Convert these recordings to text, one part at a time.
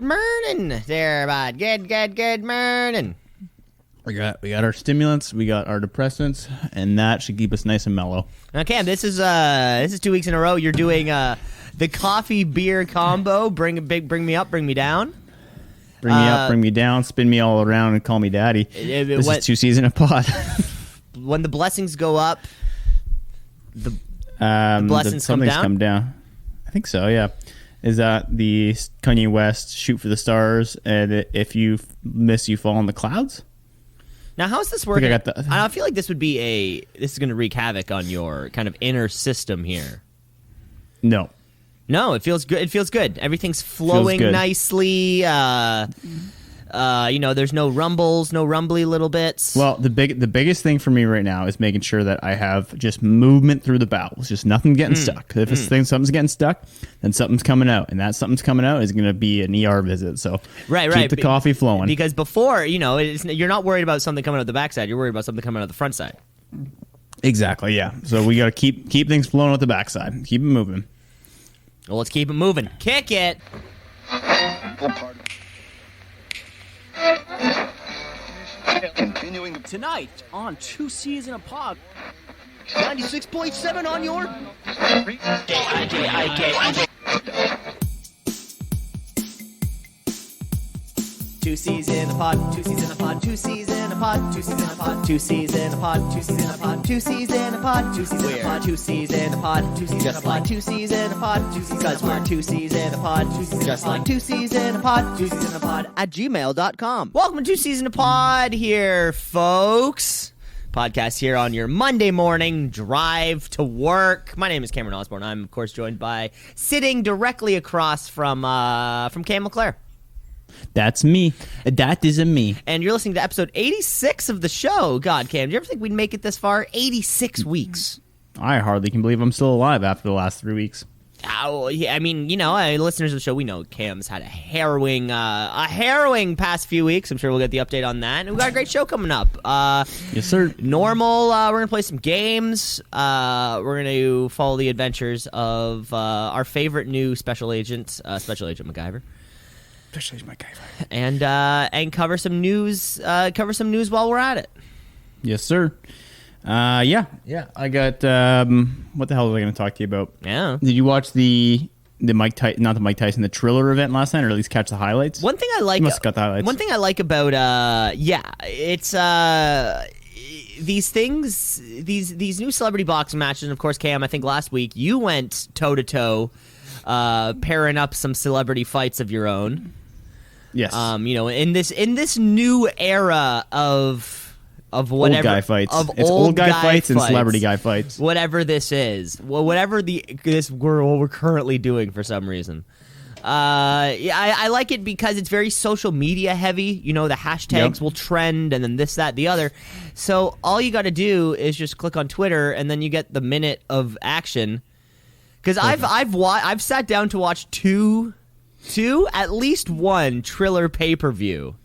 Morning there, bud. Good morning. We got our stimulants, we got our depressants, and that should keep us nice and mellow. Now, Cam, this is 2 weeks in a row. You're doing the coffee beer combo. Bring me up, bring me down. Bring me up, bring me down, spin me all around, and call me daddy. This is 2 C's in a pod. When the blessings go up, the blessings come down. I think so. Yeah. Is that the Kanye West "Shoot for the Stars" and if you miss, you fall in the clouds? Now, how's this working? I feel like this is going to wreak havoc on your kind of inner system here. No, it feels good. It feels good. Everything's flowing nicely. There's no rumbles, no rumbly little bits. Well, the biggest thing for me right now is making sure that I have just movement through the bowels, just nothing getting stuck. If something's getting stuck, then something's coming out, and that something's coming out is going to be an ER visit. So keep the coffee flowing. Because before, you're not worried about something coming out the backside. You're worried about something coming out the front side. Exactly. Yeah. So we got to keep things flowing with the backside. Keep it moving. Well, let's keep it moving. Kick it. Continuing tonight on 2 C's in a Pod. 96.7 on your... Two C's in a pod, 2 C's in a pod, 2 C's in a pod, 2 C's in a pod, 2 C's in a pod, 2 C's in a pod, 2 C's in a pod, 2 C's in a pod, 2 C's in a pod, 2 C's in a pod, 2 C's in a pod, 2 C's because we're 2 C's in a pod, just like 2 C's in a pod, 2 C's in a pod at gmail.com. Welcome to 2 C's in a Pod here, folks. Podcast here on your Monday morning drive to work. My name is Cameron Osborne. I'm, of course, joined by sitting directly across from Cam LeClaire. That's me. That is a me. And you're listening to episode 86 of the show. God, Cam, do you ever think we'd make it this far? 86 weeks. I hardly can believe I'm still alive after the last 3 weeks. Oh, yeah, I mean, listeners of the show, we know Cam's had a harrowing past few weeks. I'm sure we'll get the update on that. And we've got a great show coming up. Yes, sir. Normal, we're going to play some games. We're going to follow the adventures of our favorite new Special Agent MacGyver. And cover some news. While we're at it. Yes, sir. Yeah. I got. What the hell was I going to talk to you about? Yeah. Did you watch the Mike Tyson, not the Mike Tyson, the Triller event last night, or at least catch the highlights? One thing I like. You must have got the highlights. One thing I like about it's these things, these new celebrity boxing matches. And of course, Cam, I think last week you went toe to toe, pairing up some celebrity fights of your own. Yes. In this new era of whatever old guy fights. It's old guy fights and celebrity guy fights. Whatever this is, whatever we're currently doing for some reason. I like it because it's very social media heavy. The hashtags will trend, and then this, that, the other. So all you got to do is just click on Twitter, and then you get the minute of action. Because I've sat down to watch at least one Triller pay-per-view.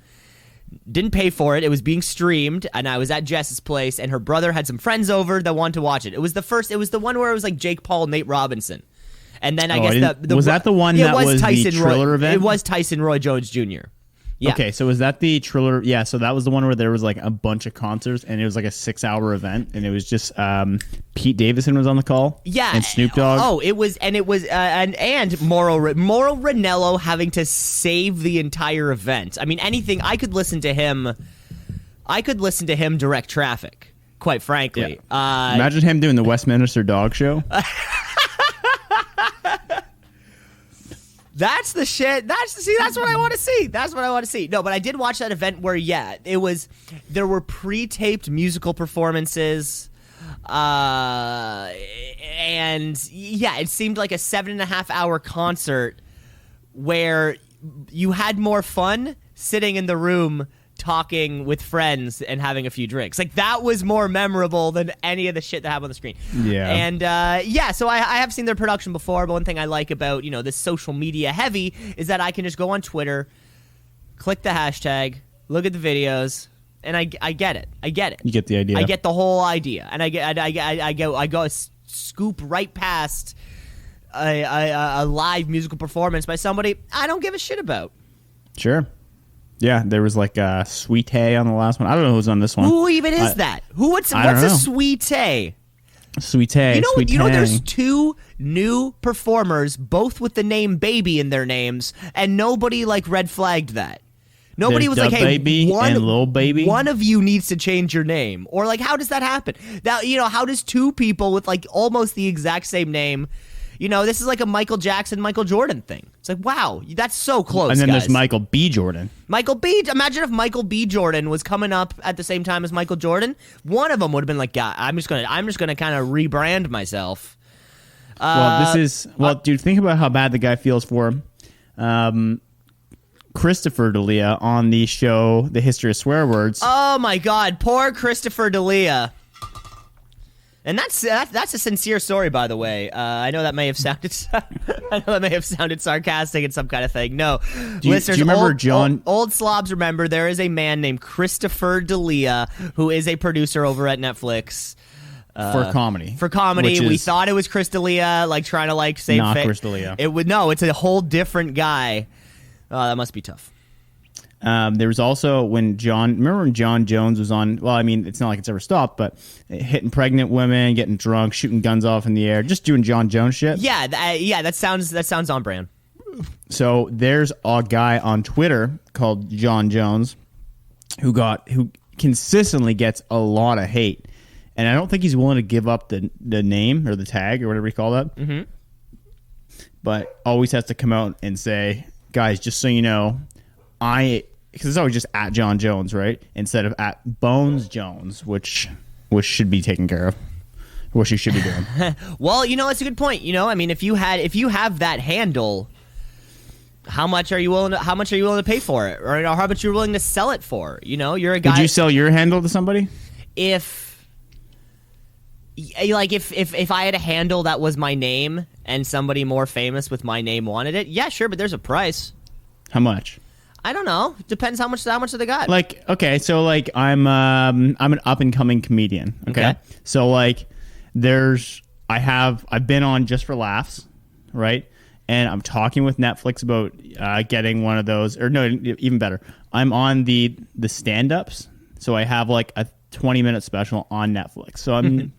Didn't pay for it. It was being streamed, and I was at Jess's place, and her brother had some friends over that wanted to watch it. It was the one where it was like Jake Paul, Nate Robinson. And then I guess was that the one that was the Triller event? It was Tyson Roy Jones Jr. Yeah. Okay, so was that the Triller? Yeah, so that was the one where there was like a bunch of concerts, and it was like a 6-hour event, and it was just Pete Davidson was on the call. Yeah, and Snoop Dogg. Oh, it was and Mauro Ranello having to save the entire event. I mean, anything I could listen to him. I could listen to him direct traffic. Quite frankly, yeah. Imagine him doing the Westminster Dog Show. That's the shit. That's what I want to see. That's what I want to see. No, but I did watch that event where, there were pre-taped musical performances, and it seemed like a 7.5-hour concert where you had more fun sitting in the room talking with friends and having a few drinks. Like, that was more memorable than any of the shit that happened on the screen. Yeah. And, so I have seen their production before, but one thing I like about, this social media heavy is that I can just go on Twitter, click the hashtag, look at the videos, and I get it. I get it. You get the idea. I get the whole idea. And I go scoop right past a live musical performance by somebody I don't give a shit about. Sure. Yeah, there was like a Sweet Hay on the last one. I don't know who's on this one. Who even is that? What's a Sweet Hay? Sweet Hay. You know, there's 2 new performers, both with the name Baby in their names, and nobody like red flagged that. Nobody was like, "Hey, Baby and Lil Baby, one of you needs to change your name," or like, "How does that happen?" Now, how does 2 people with like almost the exact same name? This is like a Michael Jackson, Michael Jordan thing. It's like, wow, that's so close. And then guys. there's Michael B. Jordan. Imagine if Michael B. Jordan was coming up at the same time as Michael Jordan. One of them would have been like, "God, I'm just gonna kind of rebrand myself." Dude, think about how bad the guy feels for Christopher D'Elia on the show The History of Swear Words. Oh my God, poor Christopher D'Elia. And that's a sincere story, by the way. I know that may have sounded sarcastic and some kind of thing. No, listeners, do you remember John? Old slobs remember there is a man named Christopher D'Elia who is a producer over at Netflix. For comedy. We thought it was Chris D'Elia, like trying to like save not Chris D'Elia. It's a whole different guy. Oh, that must be tough. There was also when John Jones was on, well, I mean, it's not like it's ever stopped, but hitting pregnant women, getting drunk, shooting guns off in the air, just doing John Jones shit. Yeah, that sounds on brand. So there's a guy on Twitter called John Jones who consistently gets a lot of hate. And I don't think he's willing to give up the name or the tag or whatever you call that. Mm-hmm. But always has to come out and say, guys, just so you know, because it's always just at John Jones, right? Instead of at Bones Jones, which should be taken care of. What she should be doing. Well, it's a good point. I mean, if you have that handle, how much are you willing to pay for it, or how much you're willing to sell it for? You're a guy. Would you sell your handle to somebody? If I had a handle that was my name and somebody more famous with my name wanted it, yeah, sure, but there's a price. How much? I don't know. Depends how much they got. Like, okay, so like I'm an up and coming comedian. Okay. So like I've been on Just for Laughs, right? And I'm talking with Netflix about getting one of those, or no, even better. I'm on the stand-ups. So I have like a 20-minute special on Netflix. So I'm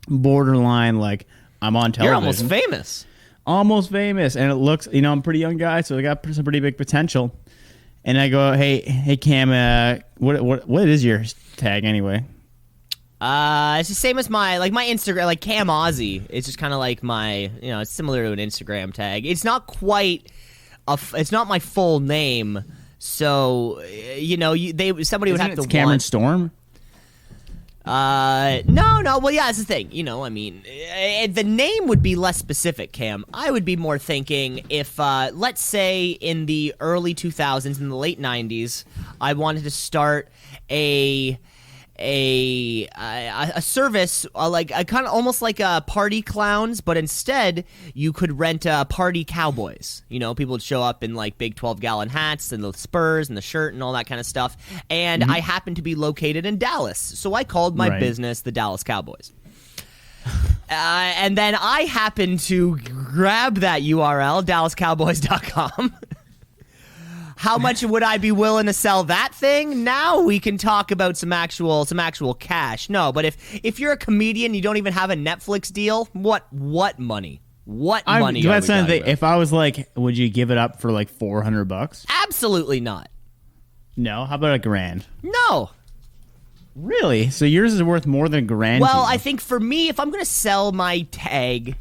borderline like I'm on television. You're almost famous. Almost famous, and it looks, I'm a pretty young guy, so I got some pretty big potential. And I go, hey Cam, what is your tag anyway? It's the same as my Instagram, like Cam Ozzy. It's just kind of like my, it's similar to an Instagram tag. It's not quite, it's not my full name. So, somebody would have to. Cameron Storm. No. Well, yeah, that's the thing. I mean, the name would be less specific, Cam. I would be more thinking if, let's say, in the early 2000s, in the late 90s, I wanted to start a service like kind of almost like a Party Clowns, but instead you could rent Party Cowboys. People would show up in like big 12-gallon hats and the spurs and the shirt and all that kind of stuff. And I happened to be located in Dallas, so I called my business the Dallas Cowboys. And then I happened to grab that URL, DallasCowboys.com. How much would I be willing to sell that thing? Now we can talk about some actual cash. No, but if you're a comedian, you don't even have a Netflix deal, what money? What money? That's something. If I was like, would you give it up for like $400? Absolutely not. No. How about $1,000? No. Really? So yours is worth more than $1,000? Well, I think for me, if I'm going to sell my tag,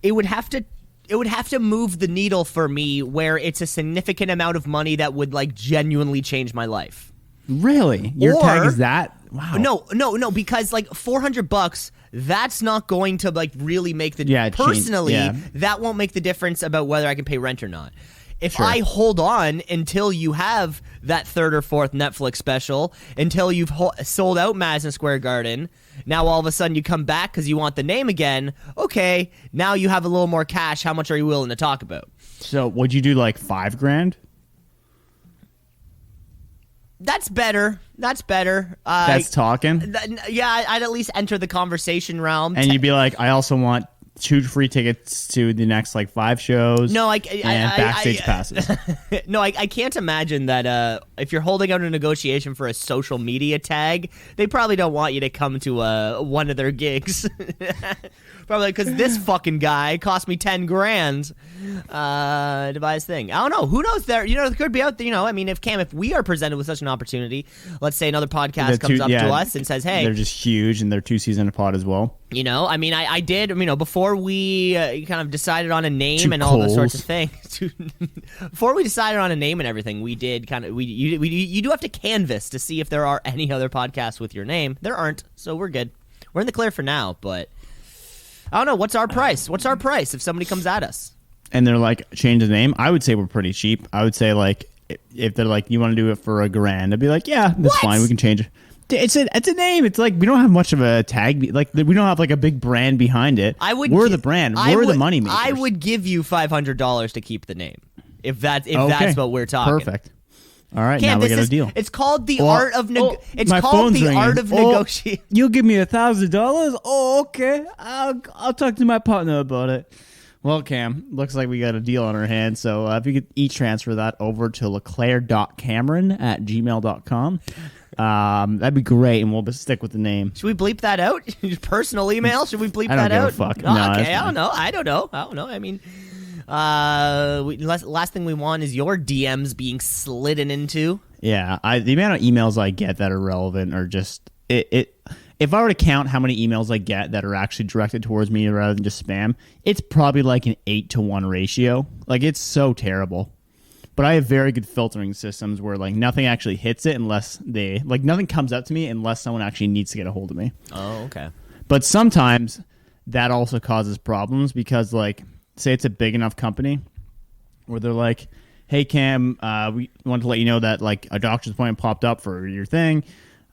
it would have to move the needle for me where it's a significant amount of money that would like genuinely change my life. Really? Your tag is that? Wow. No, because like $400, that's not going to like really make the that won't make the difference about whether I can pay rent or not. If I hold on until you have that third or fourth Netflix special, until you've sold out Madison Square Garden, now all of a sudden you come back because you want the name again. Okay, now you have a little more cash. How much are you willing to talk about? So would you do like $5,000? That's better. That's talking? Yeah, I'd at least enter the conversation realm. And you'd be like, I also want 2 free tickets to the next like 5 shows. No, and backstage passes. No, I can't imagine that if you're holding out a negotiation for a social media tag, they probably don't want you to come to one of their gigs. Probably because this fucking guy cost me $10,000 to buy his thing. I don't know. Who knows? There could be out there. I mean, if we are presented with such an opportunity, let's say another podcast comes up to us and says, "Hey, they're just huge and they're 2 season pod as well." I mean, I did. Before we kind of decided on a name Two and all the Coles. sorts of things. Before we decided on a name and everything, we did kind of. You do have to canvass to see if there are any other podcasts with your name. There aren't, so we're good. We're in the clear for now, but. I don't know. What's our price? What's our price if somebody comes at us? And they're like, change the name. I would say we're pretty cheap. I would say like, if they're like, you want to do it for $1,000, I'd be like, yeah, that's fine. We can change it. It's a name. It's like we don't have much of a tag. Like we don't have like a big brand behind it. We're the brand. We're the money makers. I would give you $500 to keep the name if that's what we're talking. Perfect. All right, now we got a deal. It's called the art of it's called the art of negotiation. You'll give me $1,000? Oh, okay. I'll talk to my partner about it. Well, Cam, looks like we got a deal on our hands. So if you could transfer that over to leclaire.cameron@gmail.com, that'd be great, and we'll stick with the name. Should we bleep that out? Your personal email? Should we bleep that out? I don't give a fuck. Oh, no, okay, I don't know. I mean... last thing we want is your DMs being slidden into. Yeah, the amount of emails I get that are relevant are just it. If I were to count how many emails I get that are actually directed towards me rather than just spam, it's probably like an 8-to-1 ratio. Like it's so terrible. But I have very good filtering systems where like nothing actually hits it unless nothing comes up to me unless someone actually needs to get a hold of me. Oh, okay. But sometimes that also causes problems because like. Say it's a big enough company where they're like, hey, Cam, we want to let you know that like a doctor's appointment popped up for your thing.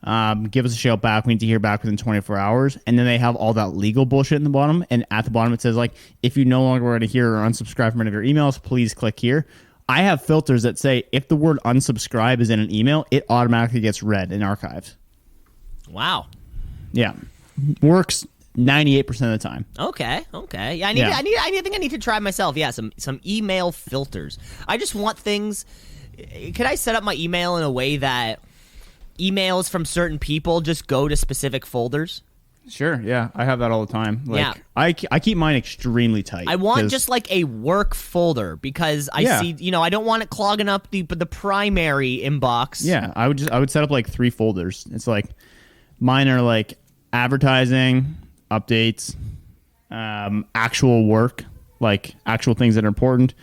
Give us a shout back. We need to hear back within 24 hours. And then they have all that legal bullshit in the bottom. And at the bottom it says like, if you no longer want to hear or unsubscribe from any of your emails, please click here. I have filters that say if the word unsubscribe is in an email, it automatically gets read in archives. Wow. Yeah. Works 98% of the time. Okay. Yeah, I think I need to try myself. Yeah, some email filters. I just want things. Could I set up my email in a way that emails from certain people just go to specific folders? Sure. Yeah, I have that all the time. Like, yeah, I keep mine extremely tight. I want just like a work folder because I see. I don't want it clogging up the primary inbox. Yeah, I would set up like 3 folders. It's like mine are like advertising. Updates, actual work, like actual things that are important.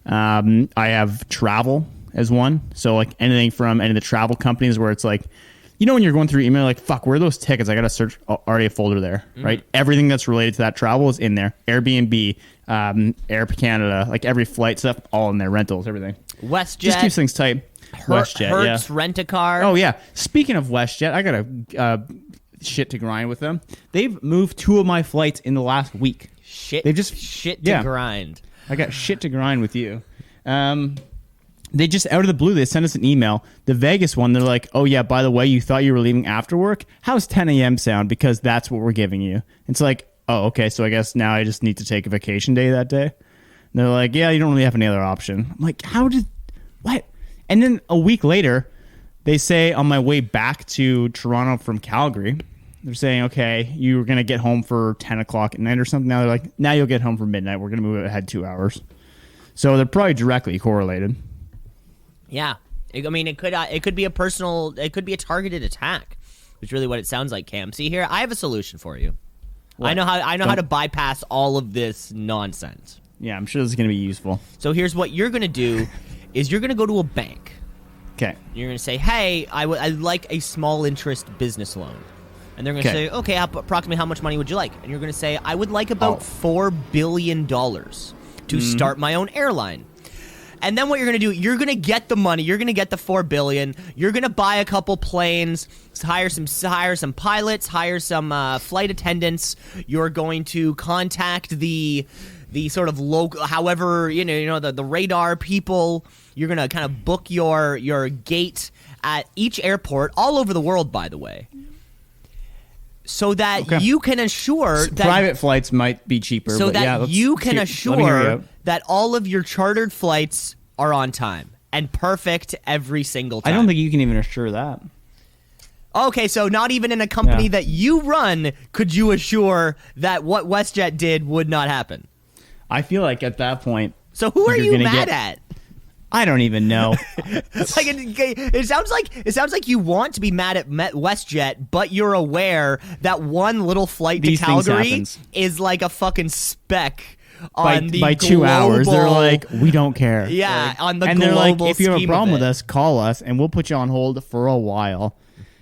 I have travel as one. So like anything from any of the travel companies where it's like, when you're going through email, like, fuck, where are those tickets? I got to search already a folder there, right? Everything that's related to that travel is in there. Airbnb, Air Canada, like every flight stuff, all in there. Rentals, everything. WestJet. Just keeps things tight. WestJet, Hertz, Rent-A-Car. Oh, yeah. Speaking of WestJet, I got a... shit to grind with them. They've moved 2 of my flights in the last week. Shit to grind. I got shit to grind with you. They just out of the blue they sent us an email. The Vegas one, they're like, "Oh yeah, by the way, you thought you were leaving after work. How's 10 a.m. sound? Because that's what we're giving you." It's like, oh okay, so I guess now I just need to take a vacation day that day. And they're like, "Yeah, you don't really have any other option." I'm like, what? And then a week later. They say on my way back to Toronto from Calgary, they're saying, okay, you were going to get home for 10 o'clock at night or something. Now they're like, now you'll get home for midnight. We're going to move it ahead 2 hours. So they're probably directly correlated. Yeah. It could be a targeted attack, which is really what it sounds like, Cam. See here, I have a solution for you. What? I know how to bypass all of this nonsense. Yeah, I'm sure this is going to be useful. So here's what you're going to do is you're going to go to a bank. Okay. You're going to say, hey, I'd like a small interest business loan. And they're going to say, okay, approximately how much money would you like? And you're going to say, I would like about $4 billion to start my own airline. And then what you're going to do, you're going to get the money. You're going to get the $4 billion. You're going to buy a couple planes, hire some pilots, hire some flight attendants. You're going to contact the sort of local, however, the radar people. You're going to kind of book your gate at each airport all over the world, by the way. so that Okay. you can assure that Private flights might be cheaper. so but that yeah, you can let me hear you assure out. that all of your chartered flights are on time and perfect every single time. I don't think you can even assure that. Okay, so not even in a company Yeah. that you run could you assure that what WestJet did would not happen. I feel like at that point, So who are You're you gonna mad get- at? I don't even know. Like it sounds like you want to be mad at WestJet, but you're aware that one little flight These to things Calgary happens. is like a fucking speck by on the 2 hours, they're global- like, we don't care. Yeah, Like, on the and they're like, global if you have a scheme of problem with it. us, call us, and we'll put you on hold for a while.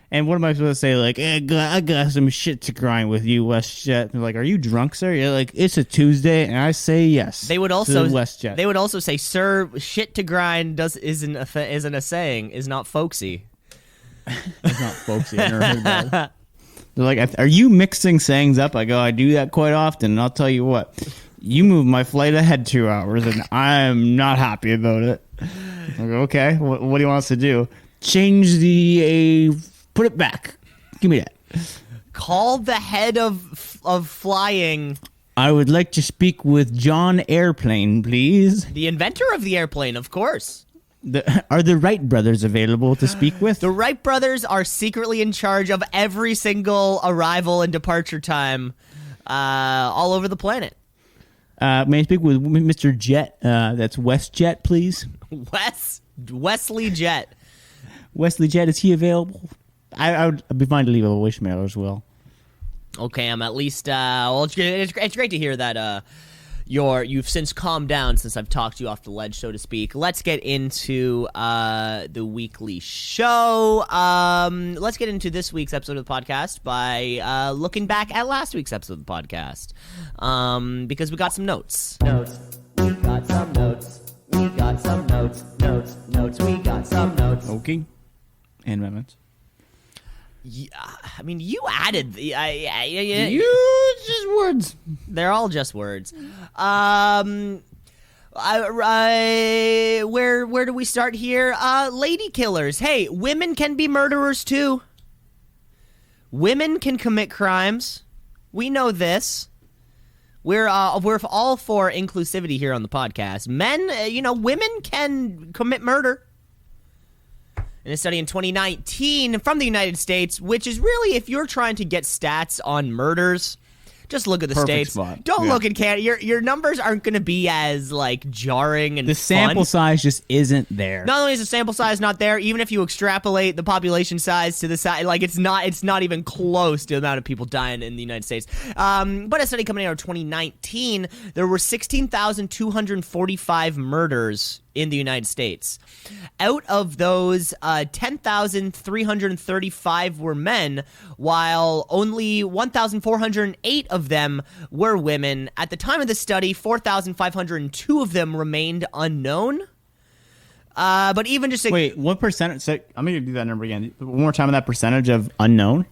And what am I supposed to say? Like, I got some shit to grind with you, WestJet. They're like, are you drunk, sir? You're like, it's a Tuesday, and I say yes. They would also to WestJet. They would also say, "Sir, shit to grind isn't a saying, is not folksy." It's not folksy. I never heard that. They're like, are you mixing sayings up? I go, I do that quite often, and I'll tell you what. You moved my flight ahead 2 hours, and I'm not happy about it. I go, okay, what do you want us to do? Change the... put it back. Give me that. Call the head of flying, I would like to speak with John Airplane, please. the inventor of the airplane, of course. Are the Wright brothers available to speak with? The Wright brothers are secretly in charge of every single arrival and departure time all over the planet. May I speak with Mr. Jet? That's WestJet, please. Wesley Jet. Wesley Jet, is he available? I would be fine to leave a voicemail as well. Okay, I'm at least. Well, it's great to hear that you've since calmed down since I've talked you off the ledge, so to speak. Let's get into the weekly show. Let's get into this week's episode of the podcast by looking back at last week's episode of the podcast, because we got some notes. Notes. We got some notes. We got some notes. Notes. We got some notes. Okay. And amendments. Yeah, I mean, you added the. Just words. They're all just words. Where do we start here? Lady killers. Hey, women can be murderers too. Women can commit crimes. We know this. We're all for inclusivity here on the podcast. Men, women can commit murder. In a study in 2019 from the United States, which is really, if you're trying to get stats on murders, just look at the Perfect states. spot. Don't Yeah. look at Canada. Your numbers aren't going to be as like jarring and The sample fun. size just isn't there. Not only is the sample size not there, even if you extrapolate the population size to the side, like it's not even close to the amount of people dying in the United States. But a study coming out of 2019, there were 16,245 murders in the United States. Out of those, 10,335 were men, while only 1,408 of them were women. At the time of the study, 4,502 of them remained unknown. But even just Wait, what percentage? So I'm going to do that number again. One more time on that percentage of unknown.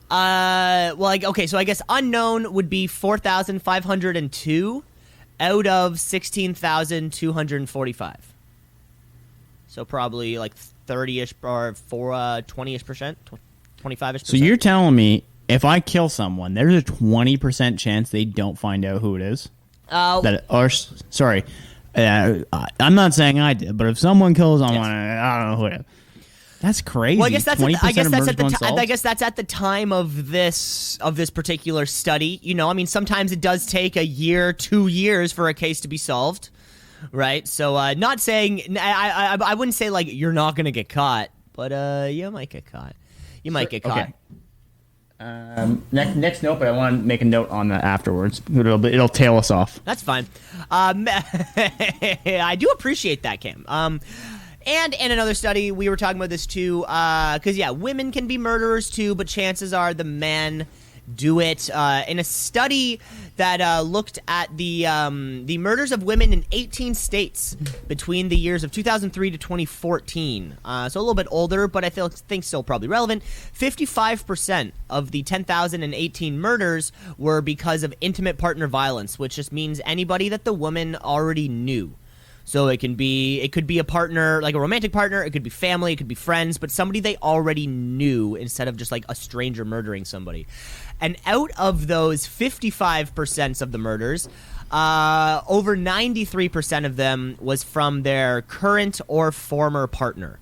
so I guess unknown would be 4,502 out of 16,245. So probably like 30-ish or 20-ish percent, 25-ish percent. So you're telling me if I kill someone, there's a 20% chance they don't find out who it is? I'm not saying I did, but if someone kills someone, I don't know who it is. That's crazy. Well, I guess that's 20% I guess of that's murders at the go I unsolved? guess that's at the time of this particular study. I mean, sometimes it does take a year, 2 years for a case to be solved, right? So, not saying I wouldn't say like you're not gonna get caught, but you might get caught. You might get caught. Okay. Next note, but I want to make a note on that afterwards. It'll tail us off. That's fine. I do appreciate that, Cam. And in another study, we were talking about this too, because women can be murderers too, but chances are the men do it. In a study that looked at the murders of women in 18 states between the years of 2003 to 2014, so a little bit older, but I think still probably relevant. 55% of the 10,018 murders were because of intimate partner violence, which just means anybody that the woman already knew. So it could be a partner, like a romantic partner. It could be family. It could be friends, but somebody they already knew instead of just like a stranger murdering somebody. And out of those 55% of the murders, over 93% of them was from their current or former partner,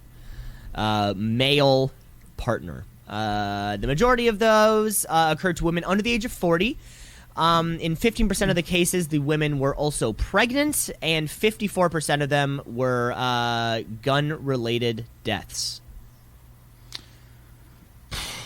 male partner. The majority of those occurred to women under the age of 40. In 15% of the cases, the women were also pregnant, and 54% of them were gun-related deaths.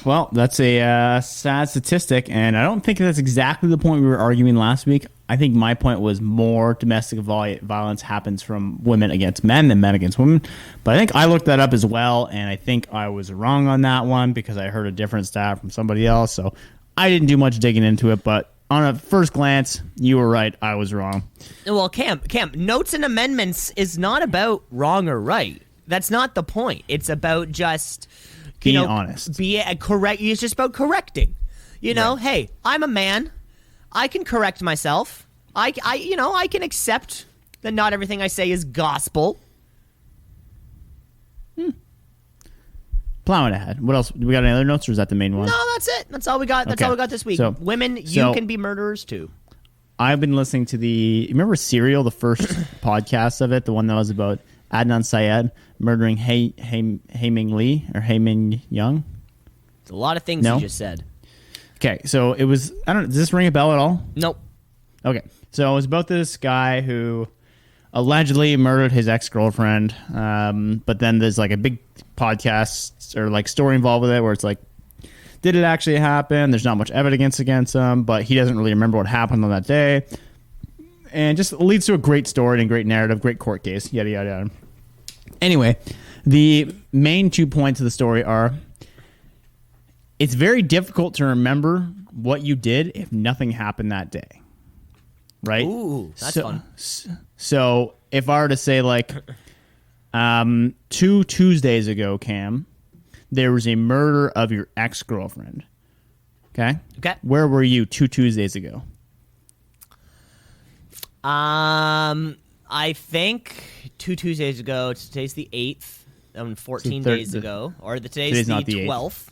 Well, that's a sad statistic, and I don't think that's exactly the point we were arguing last week. I think my point was more domestic violence happens from women against men than men against women. But I think I looked that up as well, and I think I was wrong on that one because I heard a different stat from somebody else. So I didn't do much digging into it, but on a first glance, you were right. I was wrong. Well, Cam, notes and amendments is not about wrong or right. That's not the point. It's about just being honest. Correct. It's just about correcting. Hey, I'm a man. I can correct myself. I can accept that not everything I say is gospel. Plowing ahead. What else? We got any other notes, or is that the main one? No, that's it. That's all we got. That's all we got this week. So, women, you can be murderers too. I've been listening to remember Serial, the first podcast of it, the one that was about Adnan Syed murdering Hae-Ming Lee or Hae-Ming Young? It's a lot of things you just said. Okay, so it was, does this ring a bell at all? Nope. Okay, so it was about this guy who allegedly murdered his ex-girlfriend, but then there's like a big podcast or like story involved with it where it's like, did it actually happen? There's not much evidence against him, but he doesn't really remember what happened on that day. And just leads to a great story and great narrative, great court case, yada, yada, yada. Anyway, the main 2 points of the story are, it's very difficult to remember what you did if nothing happened that day. Right? Ooh, that's fun. So if I were to say like 2 Tuesdays ago, Cam, there was a murder of your ex-girlfriend. Okay? Okay. Where were you 2 Tuesdays ago? I think 2 Tuesdays ago, today's the 8th, 14 days ago, or today's the 12th.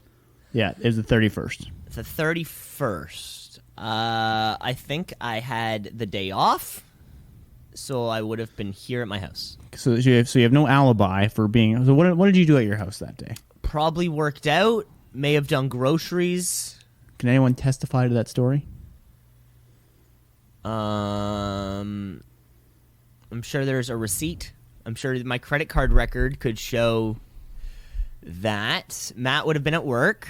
Yeah, it was the 31st. It's the 31st. I think I had the day off, so I would have been here at my house. So you have no alibi for being... So what did you do at your house that day? Probably worked out, may have done groceries. Can anyone testify to that story? I'm sure there's a receipt. I'm sure my credit card record could show that. Matt would have been at work.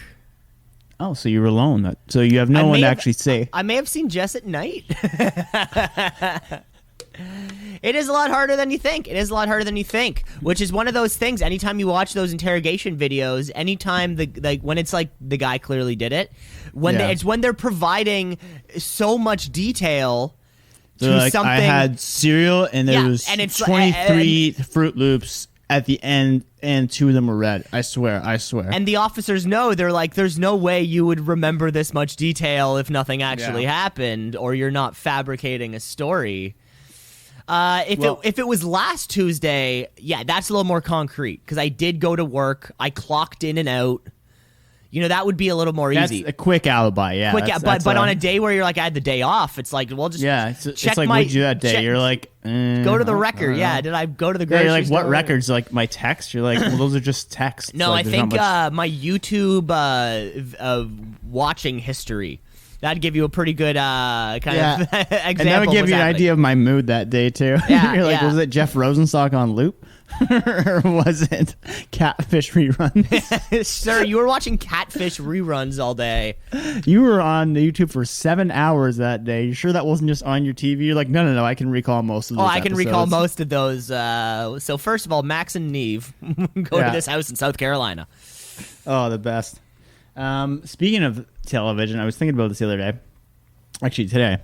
Oh, so you were alone. So you have no one to actually say. I may have seen Jess at night. It is a lot harder than you think. Which is one of those things. Anytime you watch those interrogation videos, anytime when it's like the guy clearly did it, it's when they're providing so much detail to something. I had cereal and there was and it's 23 Fruit Loops at the end, and 2 of them were red. I swear. And the officers know. They're like, there's no way you would remember this much detail if nothing actually happened, or you're not fabricating a story. If it was last Tuesday, that's a little more concrete, because I did go to work. I clocked in and out. That would be a little more easy. That's a quick alibi, yeah. But on a day where you're like, I had the day off, it's like, well, just check it's like, my... what'd you do that day? You're like... go to the record. Did I go to the grocery you're like, store? what records? Like, my text? You're like, well, those are just texts. No, like, I think my YouTube watching history. That'd give you a pretty good kind of example. And that would give you an idea of my mood that day, too. Yeah, You're like, was it Jeff Rosenstock on loop? Or was it Catfish reruns? Sir, you were watching Catfish reruns all day. You were on YouTube for 7 hours that day. You sure that wasn't just on your TV? You're like, no, I can recall most of those I can recall most of those. So first of all, Max and Neve go to this house in South Carolina. Oh, the best. Speaking of television, I was thinking about this the other day. Actually, today.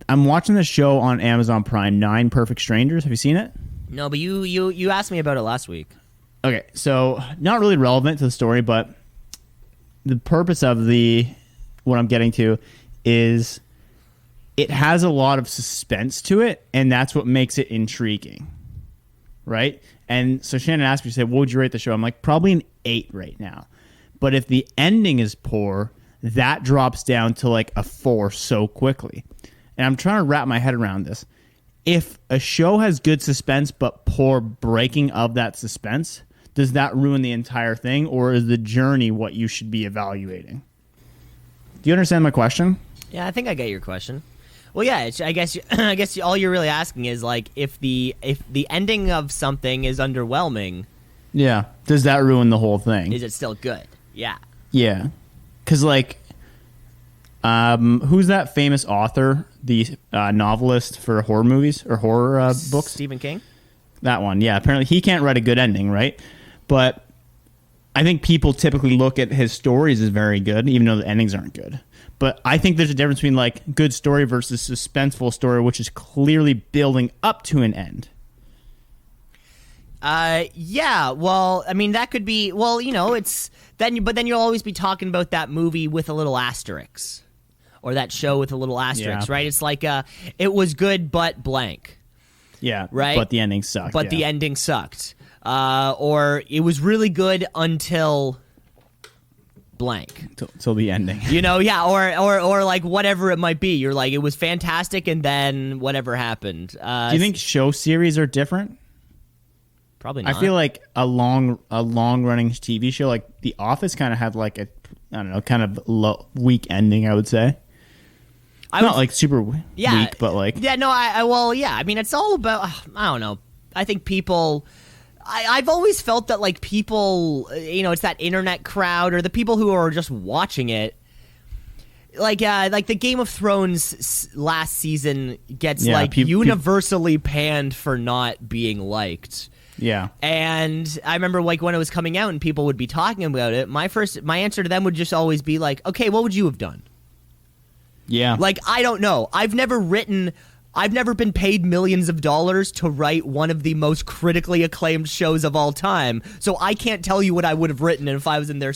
I'm watching this show on Amazon Prime, 9 Perfect Strangers. Have you seen it? No, but you asked me about it last week. Okay, so not really relevant to the story, but the purpose of what I'm getting to is it has a lot of suspense to it, and that's what makes it intriguing, right? And so Shannon asked me, she said, what would you rate the show? I'm like, probably an 8 right now. But if the ending is poor, that drops down to like a 4 so quickly. And I'm trying to wrap my head around this. If a show has good suspense but poor breaking of that suspense, does that ruin the entire thing, or is the journey what you should be evaluating? Do you understand my question? Yeah, I think I get your question. Well, yeah, I guess all you're really asking is like if the ending of something is underwhelming, yeah, does that ruin the whole thing? is it still good? Yeah. Yeah, because like, who's that famous author, the novelist for horror movies or horror books? Stephen King. That one, yeah. Apparently, he can't write a good ending, right? But I think people typically look at his stories as very good, even though the endings aren't good. But I think there's a difference between like good story versus suspenseful story, which is clearly building up to an end. Yeah. Well, I mean, that could be. Well, it's then. But then you'll always be talking about that movie with a little asterisk, or that show with a little asterisk, Yeah. right? It's like it was good, but blank. Yeah, Right. But the ending sucked. But the ending sucked. Or it was really good until blank. Till the ending. Yeah, or like whatever it might be. You're like, it was fantastic, and then whatever happened. Do you think show series are different? Probably not. I feel like a long running TV show like The Office kind of had like a, I don't know, kind of weak ending, I would say. Not like super weak, but like... Yeah, no, I mean, it's all about, I don't know. I think people... I've always felt that, like, people, it's that internet crowd or the people who are just watching it. Like the Game of Thrones last season gets, universally panned for not being liked. Yeah. And I remember, like, when it was coming out and people would be talking about it, my answer to them would just always be like, okay, what would you have done? Yeah. Like, I don't know. I've never been paid millions of dollars to write one of the most critically acclaimed shows of all time. So I can't tell you what I would have written if I was in their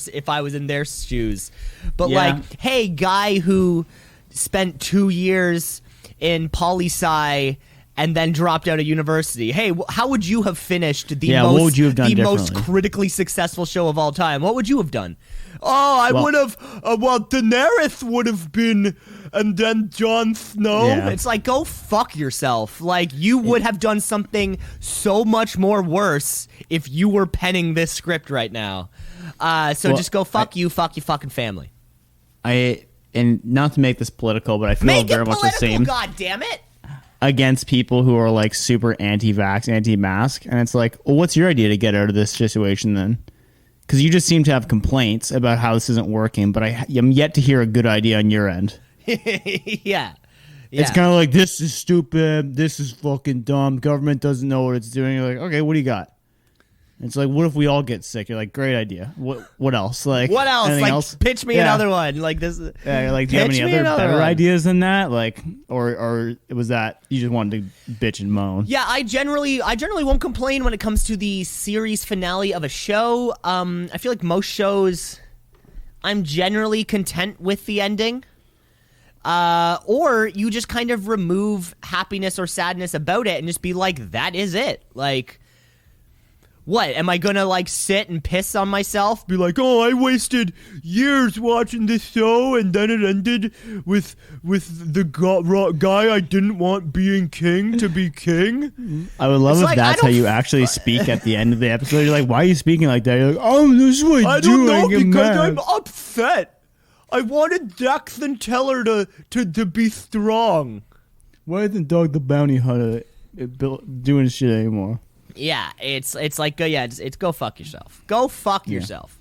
shoes. But like, hey, guy who spent 2 years in poli-sci and then dropped out of university. Hey, how would you have finished what would you have done most differently? critically successful show of all time? What would you have done? Oh, I would have. Daenerys would have been, and then Jon Snow. Yeah. It's like, go fuck yourself. Like, you would have done something so much more worse if you were penning this script right now. Just go fuck you, fuck your fucking family. And not to make this political, but I feel Make very it much political, the same God damn it! against people who are like super anti-vax, anti-mask, and it's like, well, what's your idea to get out of this situation then? Because you just seem to have complaints about how this isn't working, but I'm yet to hear a good idea on your end. Yeah. It's kind of like, this is stupid, this is fucking dumb, government doesn't know what it's doing. You're like, okay, what do you got? It's like, what if we all get sick? You're like, great idea. What else? Like, what else? anything Like, else? pitch me another one. Like this. Yeah, you're like, do you have any other better ideas than that? Like, or was that you just wanted to bitch and moan? Yeah, I generally won't complain when it comes to the series finale of a show. I feel like most shows, I'm generally content with the ending. Or you just kind of remove happiness or sadness about it and just be like, that is it. Like, what? Am I gonna, like, sit and piss on myself? Be like, oh, I wasted years watching this show, and then it ended with the guy I didn't want being king to be king? I would love if that's how you actually speak at the end of the episode. You're like, why are you speaking like that? You're like, oh, this is what I don't know, because I'm upset. I wanted Daxon Teller to be strong. Why isn't Dog the Bounty Hunter doing shit anymore? Yeah, it's like, it's go fuck yourself. Go fuck yourself.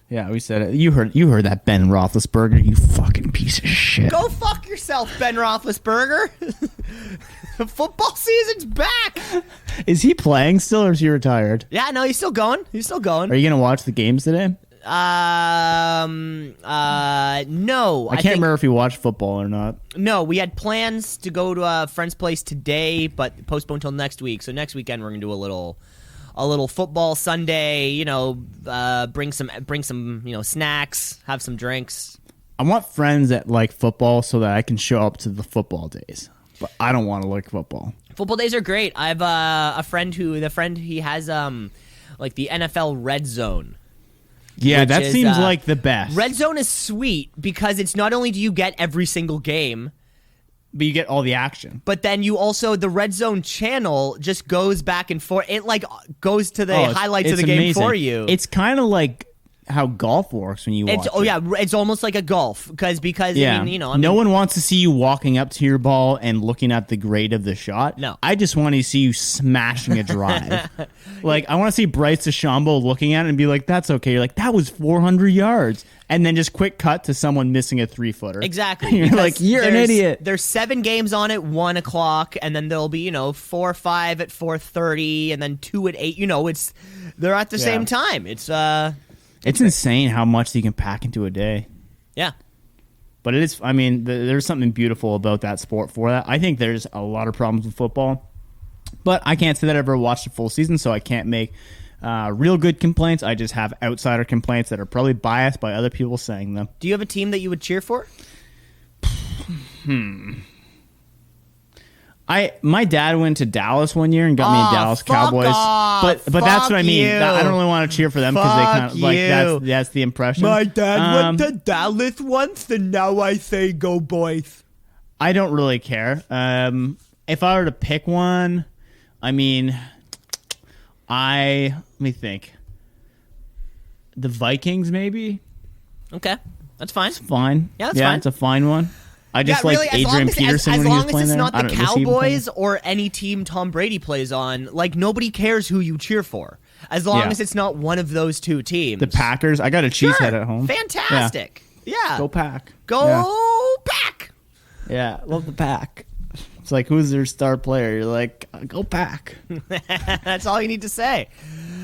Yeah, we said it. You heard that, Ben Roethlisberger, you fucking piece of shit. Go fuck yourself, Ben Roethlisberger. Football season's back. Is he playing still, or is he retired? Yeah, no, he's still going. Are you gonna watch the games today? No. I can't remember if you watched football or not. No, we had plans to go to a friend's place today, but postponed till next week. So next weekend we're gonna do a little football Sunday. Bring some snacks, have some drinks. I want friends that like football so that I can show up to the football days. But I don't want to like football. Football days are great. I have a friend he has like the NFL Red Zone. Yeah, that seems like the best. Red Zone is sweet because it's not only do you get every single game, but you get all the action. But then you also, the Red Zone channel just goes back and forth. It like goes to the highlights of the game for you. It's kind of like how golf works when you watch it. Oh yeah, it's almost like a golf because yeah. I mean, no one wants to see you walking up to your ball and looking at the grade of the shot. No, I just want to see you smashing a drive. Like I want to see Bryce DeChambeau looking at it and be like, "That's okay." You're like, "That was 400 yards," and then just quick cut to someone missing a 3-footer. Exactly. You're like, "You're an idiot." There's 7 games on at 1 o'clock, and then there'll be 4 or 5 at 4:30, and then 2 at 8. They're at the same time. It's insane how much you can pack into a day. Yeah. But it is, I mean, there's something beautiful about that sport for that. I think there's a lot of problems with football. But I can't say that I ever watched a full season, so I can't make real good complaints. I just have outsider complaints that are probably biased by other people saying them. Do you have a team that you would cheer for? My dad went to Dallas one year and got me a Dallas Cowboys, but that's what I mean. I don't really want to cheer for them because they kind of like that's the impression. My dad went to Dallas once, and now I say go boys. I don't really care. If I were to pick one, I mean, let me think. The Vikings, maybe. Okay, that's fine. It's fine. Yeah, that's fine. It's a fine one. I just like really, Adrian Peterson when he was playing there. As long as it's not the Cowboys or any team Tom Brady plays on, like nobody cares who you cheer for. As long as it's not one of those two teams. The Packers. I got a cheesehead at home. Fantastic. Yeah. Go Pack. Go Pack. Yeah, love the Pack. It's like, who's their star player? You're like, go Pack. That's all you need to say.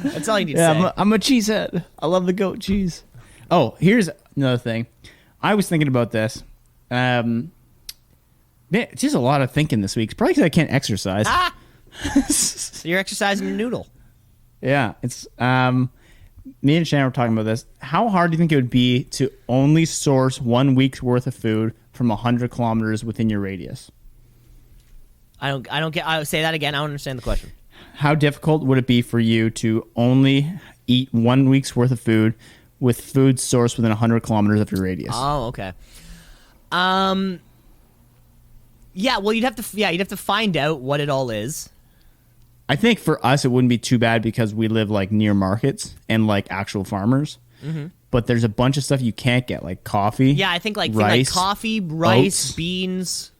That's all you need to say. I'm a cheesehead. I love the goat cheese. Oh, here's another thing. I was thinking about this. Man, it's just a lot of thinking this week. It's probably because I can't exercise. So you're exercising your noodle. Yeah, it's me and Shannon were talking about this. How hard do you think it would be to only source 1 week's worth of food from 100 kilometers within your radius? I don't get. I'll say that again. I don't understand the question. How difficult would it be for you to only eat 1 week's worth of food with food sourced within 100 kilometers of your radius? Oh, okay. Yeah, well, you'd have to find out what it all is. I think for us, it wouldn't be too bad because we live like near markets and like actual farmers. Mm-hmm. But there's a bunch of stuff you can't get, like coffee. Yeah, I think like coffee, rice, beans.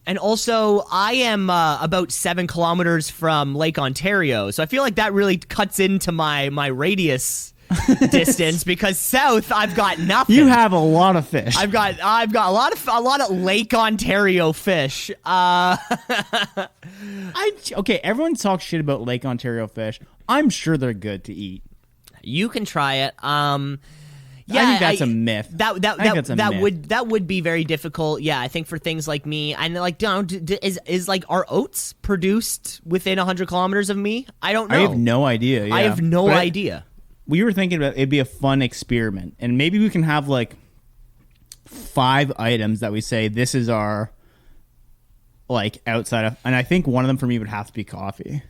And also, I am about 7 kilometers from Lake Ontario, so I feel like that really cuts into my radius distance because south I've got nothing. You have a lot of fish. I've got a lot of Lake Ontario fish. Okay, everyone talks shit about Lake Ontario fish. I'm sure they're good to eat. You can try it. Yeah, I think that's a myth. That would be very difficult. Yeah, I think for things like me, and like, is like our oats produced within 100 kilometers of me? I don't know. I have no idea. Yeah. I have no idea. We were thinking about it'd be a fun experiment, and maybe we can have like 5 items that we say this is our like outside of, and I think one of them for me would have to be coffee.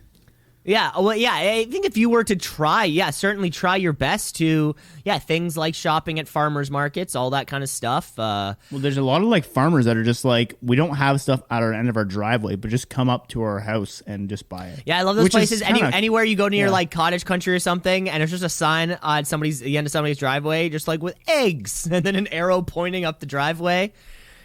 Yeah, well, yeah, I think if you were to certainly try your best to, things like shopping at farmers markets, all that kind of stuff. Well, there's a lot of like farmers that are just like, we don't have stuff at our end of our driveway, but just come up to our house and just buy it. Yeah, I love those places. Anywhere you go near like cottage country or something, and there's just a sign on the end of somebody's driveway, just like with eggs, and then an arrow pointing up the driveway.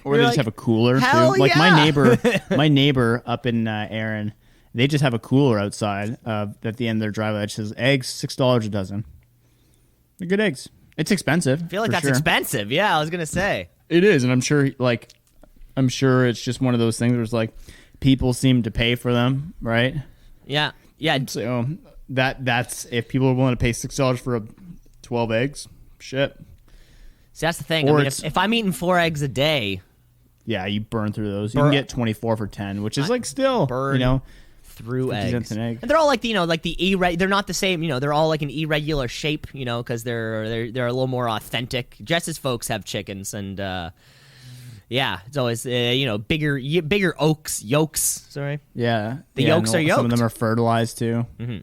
Or they just have a cooler too. Like my neighbor up in Erin. They just have a cooler outside at the end of their driveway that says eggs $6 a dozen. They're good eggs. It's expensive. I feel like that's expensive. Yeah, I was gonna say it is, and I'm sure it's just one of those things where it's like people seem to pay for them, right? Yeah. So that's if people are willing to pay $6 for 12 eggs, shit. See, that's the thing. I mean, if I'm eating 4 eggs a day, yeah, you burn through those. You can get 24 for 10, which is like still, through 50 eggs. cents an egg. And they're all like they're not the same, they're all like an irregular shape, because they're a little more authentic. Jess's folks have chickens, and yeah, it's always bigger yolks. Sorry, Yeah, the yolks are yolked. Some of them are fertilized too. Mm-hmm.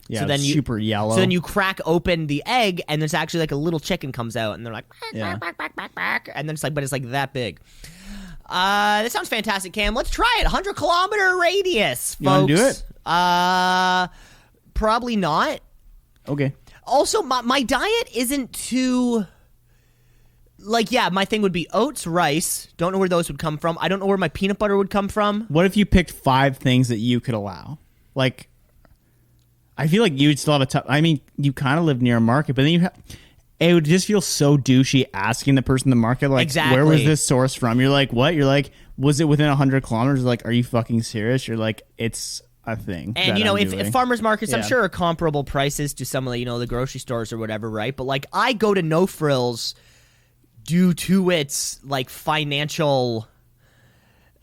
Yeah, so then super yellow. So then you crack open the egg, and there's actually like a little chicken comes out, and they're like, Yeah. and then but it's like that big. That sounds fantastic, Cam. Let's try it. 100-kilometer radius, folks. You wanna do it? Probably not. Okay. Also, my diet isn't too. My thing would be oats, rice. Don't know where those would come from. I don't know where my peanut butter would come from. What if you picked 5 things that you could allow? Like, I feel like you'd still have a tough. I mean, you kind of live near a market, but then it would just feel so douchey asking the person in the market, like, Exactly. Where was this source from? You're like, what? You're like, was it within 100 kilometers? Like, are you fucking serious? You're like, it's a thing. And that I'm if doing. farmers markets, I'm Yeah. sure, are comparable prices to some of the grocery stores or whatever, right? But like, I go to No Frills due to its like financial.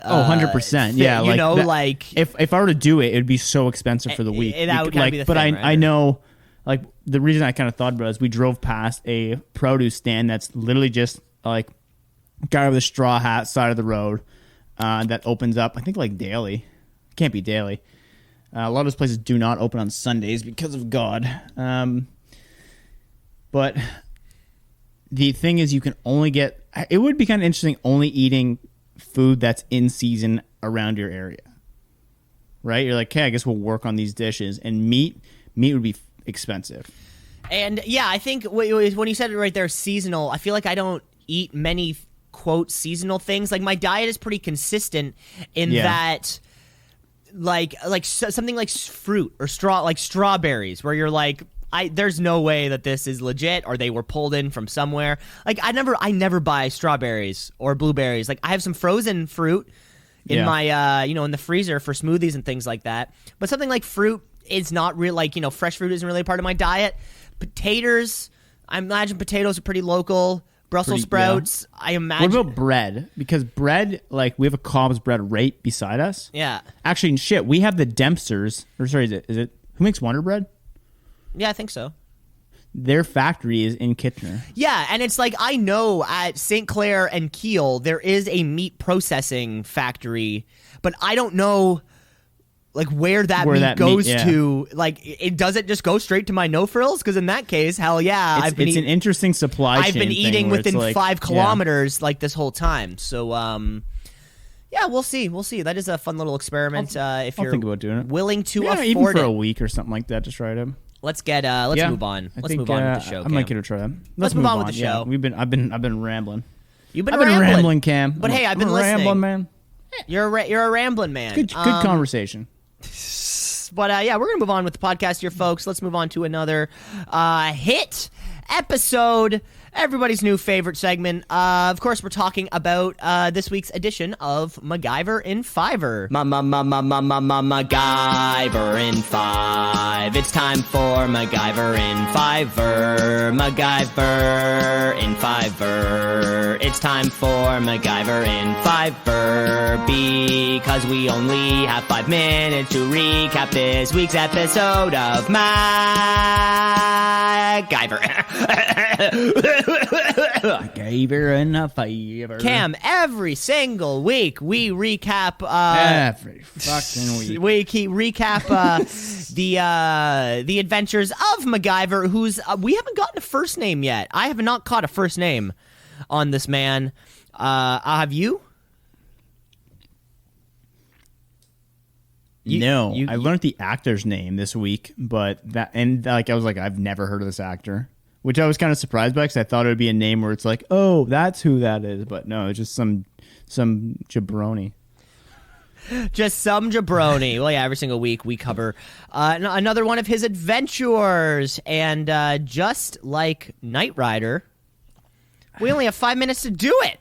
100%. Yeah, if I were to do it, it would be so expensive for the week. That would kinda be the but thing, right? I know, like, the reason I kind of thought about it is we drove past a produce stand that's literally just like guy with a straw hat side of the road that opens up, I think, like daily. Can't be daily. A lot of those places do not open on Sundays because of God. But the thing is, you can only get. It would be kind of interesting only eating food that's in season around your area, right? You're like, okay, I guess we'll work on these dishes, and meat would be expensive. And yeah, I think when you said it right there, seasonal, I feel like I don't eat many quote seasonal things. Like, my diet is pretty consistent in that, something like fruit or strawberries, where you're like, there's no way that this is legit, or they were pulled in from somewhere. Like, I never buy strawberries or blueberries. Like, I have some frozen fruit in my in the freezer for smoothies and things like that. But something like fruit is not real. Like, fresh fruit isn't really a part of my diet. Potatoes, I imagine potatoes are pretty local. Brussels sprouts, I imagine. What about bread? Because bread, like, we have a Cobb's bread right beside us. Yeah. Actually, shit, we have the Dempsters. Or sorry, is it who makes Wonder Bread? Yeah, I think so. Their factory is in Kitchener. Yeah, and it's like, I know at St. Clair and Kiel there is a meat processing factory, but I don't know like where that meat goes to. Like, it doesn't just go straight to my No Frills, because in that case, hell yeah, it's an interesting supply chain. I've been eating within like, 5 kilometers like this whole time. So yeah, we'll see. That is a fun little experiment. If you're think about doing it. willing to even afford for it. a week or something like that, just try it. Let's move on. Let's move on with the show. I Cam. might get a try that. Let's move on with the show. I've been rambling. You've been I've been rambling, Cam. But hey, I've been I'm listening. rambling, man. You're a rambling man. Good conversation. But yeah, we're gonna move on with the podcast here, folks. Let's move on to another hit episode. Everybody's new favorite segment. Of course, we're talking about this week's edition of MacGyver in Fiverr. MacGyver in 5. It's time for MacGyver in Fiverr. MacGyver in Fiverr. It's time for MacGyver in Fiverr, because we only have 5 minutes to recap this week's episode of MacGyver. I gave her in a favor. Cam, every single week we recap. Every fucking week. We recap the adventures of MacGyver, who's we haven't gotten a first name yet. I have not caught a first name on this man. Have you? No, I learned the actor's name this week, but I was like, I've never heard of this actor, which I was kind of surprised by, because I thought it would be a name where it's like, oh, that's who that is, but no, it's just some jabroni. Just some jabroni. Well, yeah, every single week we cover another one of his adventures, and just like Knight Rider, we only have 5 minutes to do it.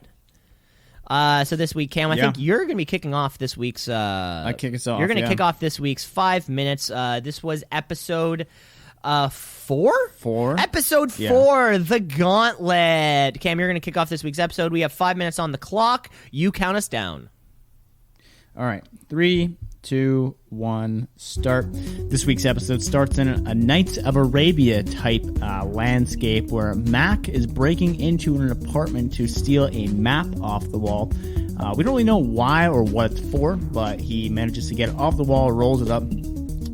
So this week, Cam, I think you're going to be kicking off this week's... I kick us off, You're going to kick off this week's 5 minutes. This was episode 4? 4? Episode 4, The Gauntlet. Cam, you're going to kick off this week's episode. We have 5 minutes on the clock. You count us down. All right. 3, 2, 1, start. This week's episode starts in a Knights of Arabia type landscape where Mac is breaking into an apartment to steal a map off the wall. We don't really know why or what it's for, but he manages to get it off the wall, rolls it up,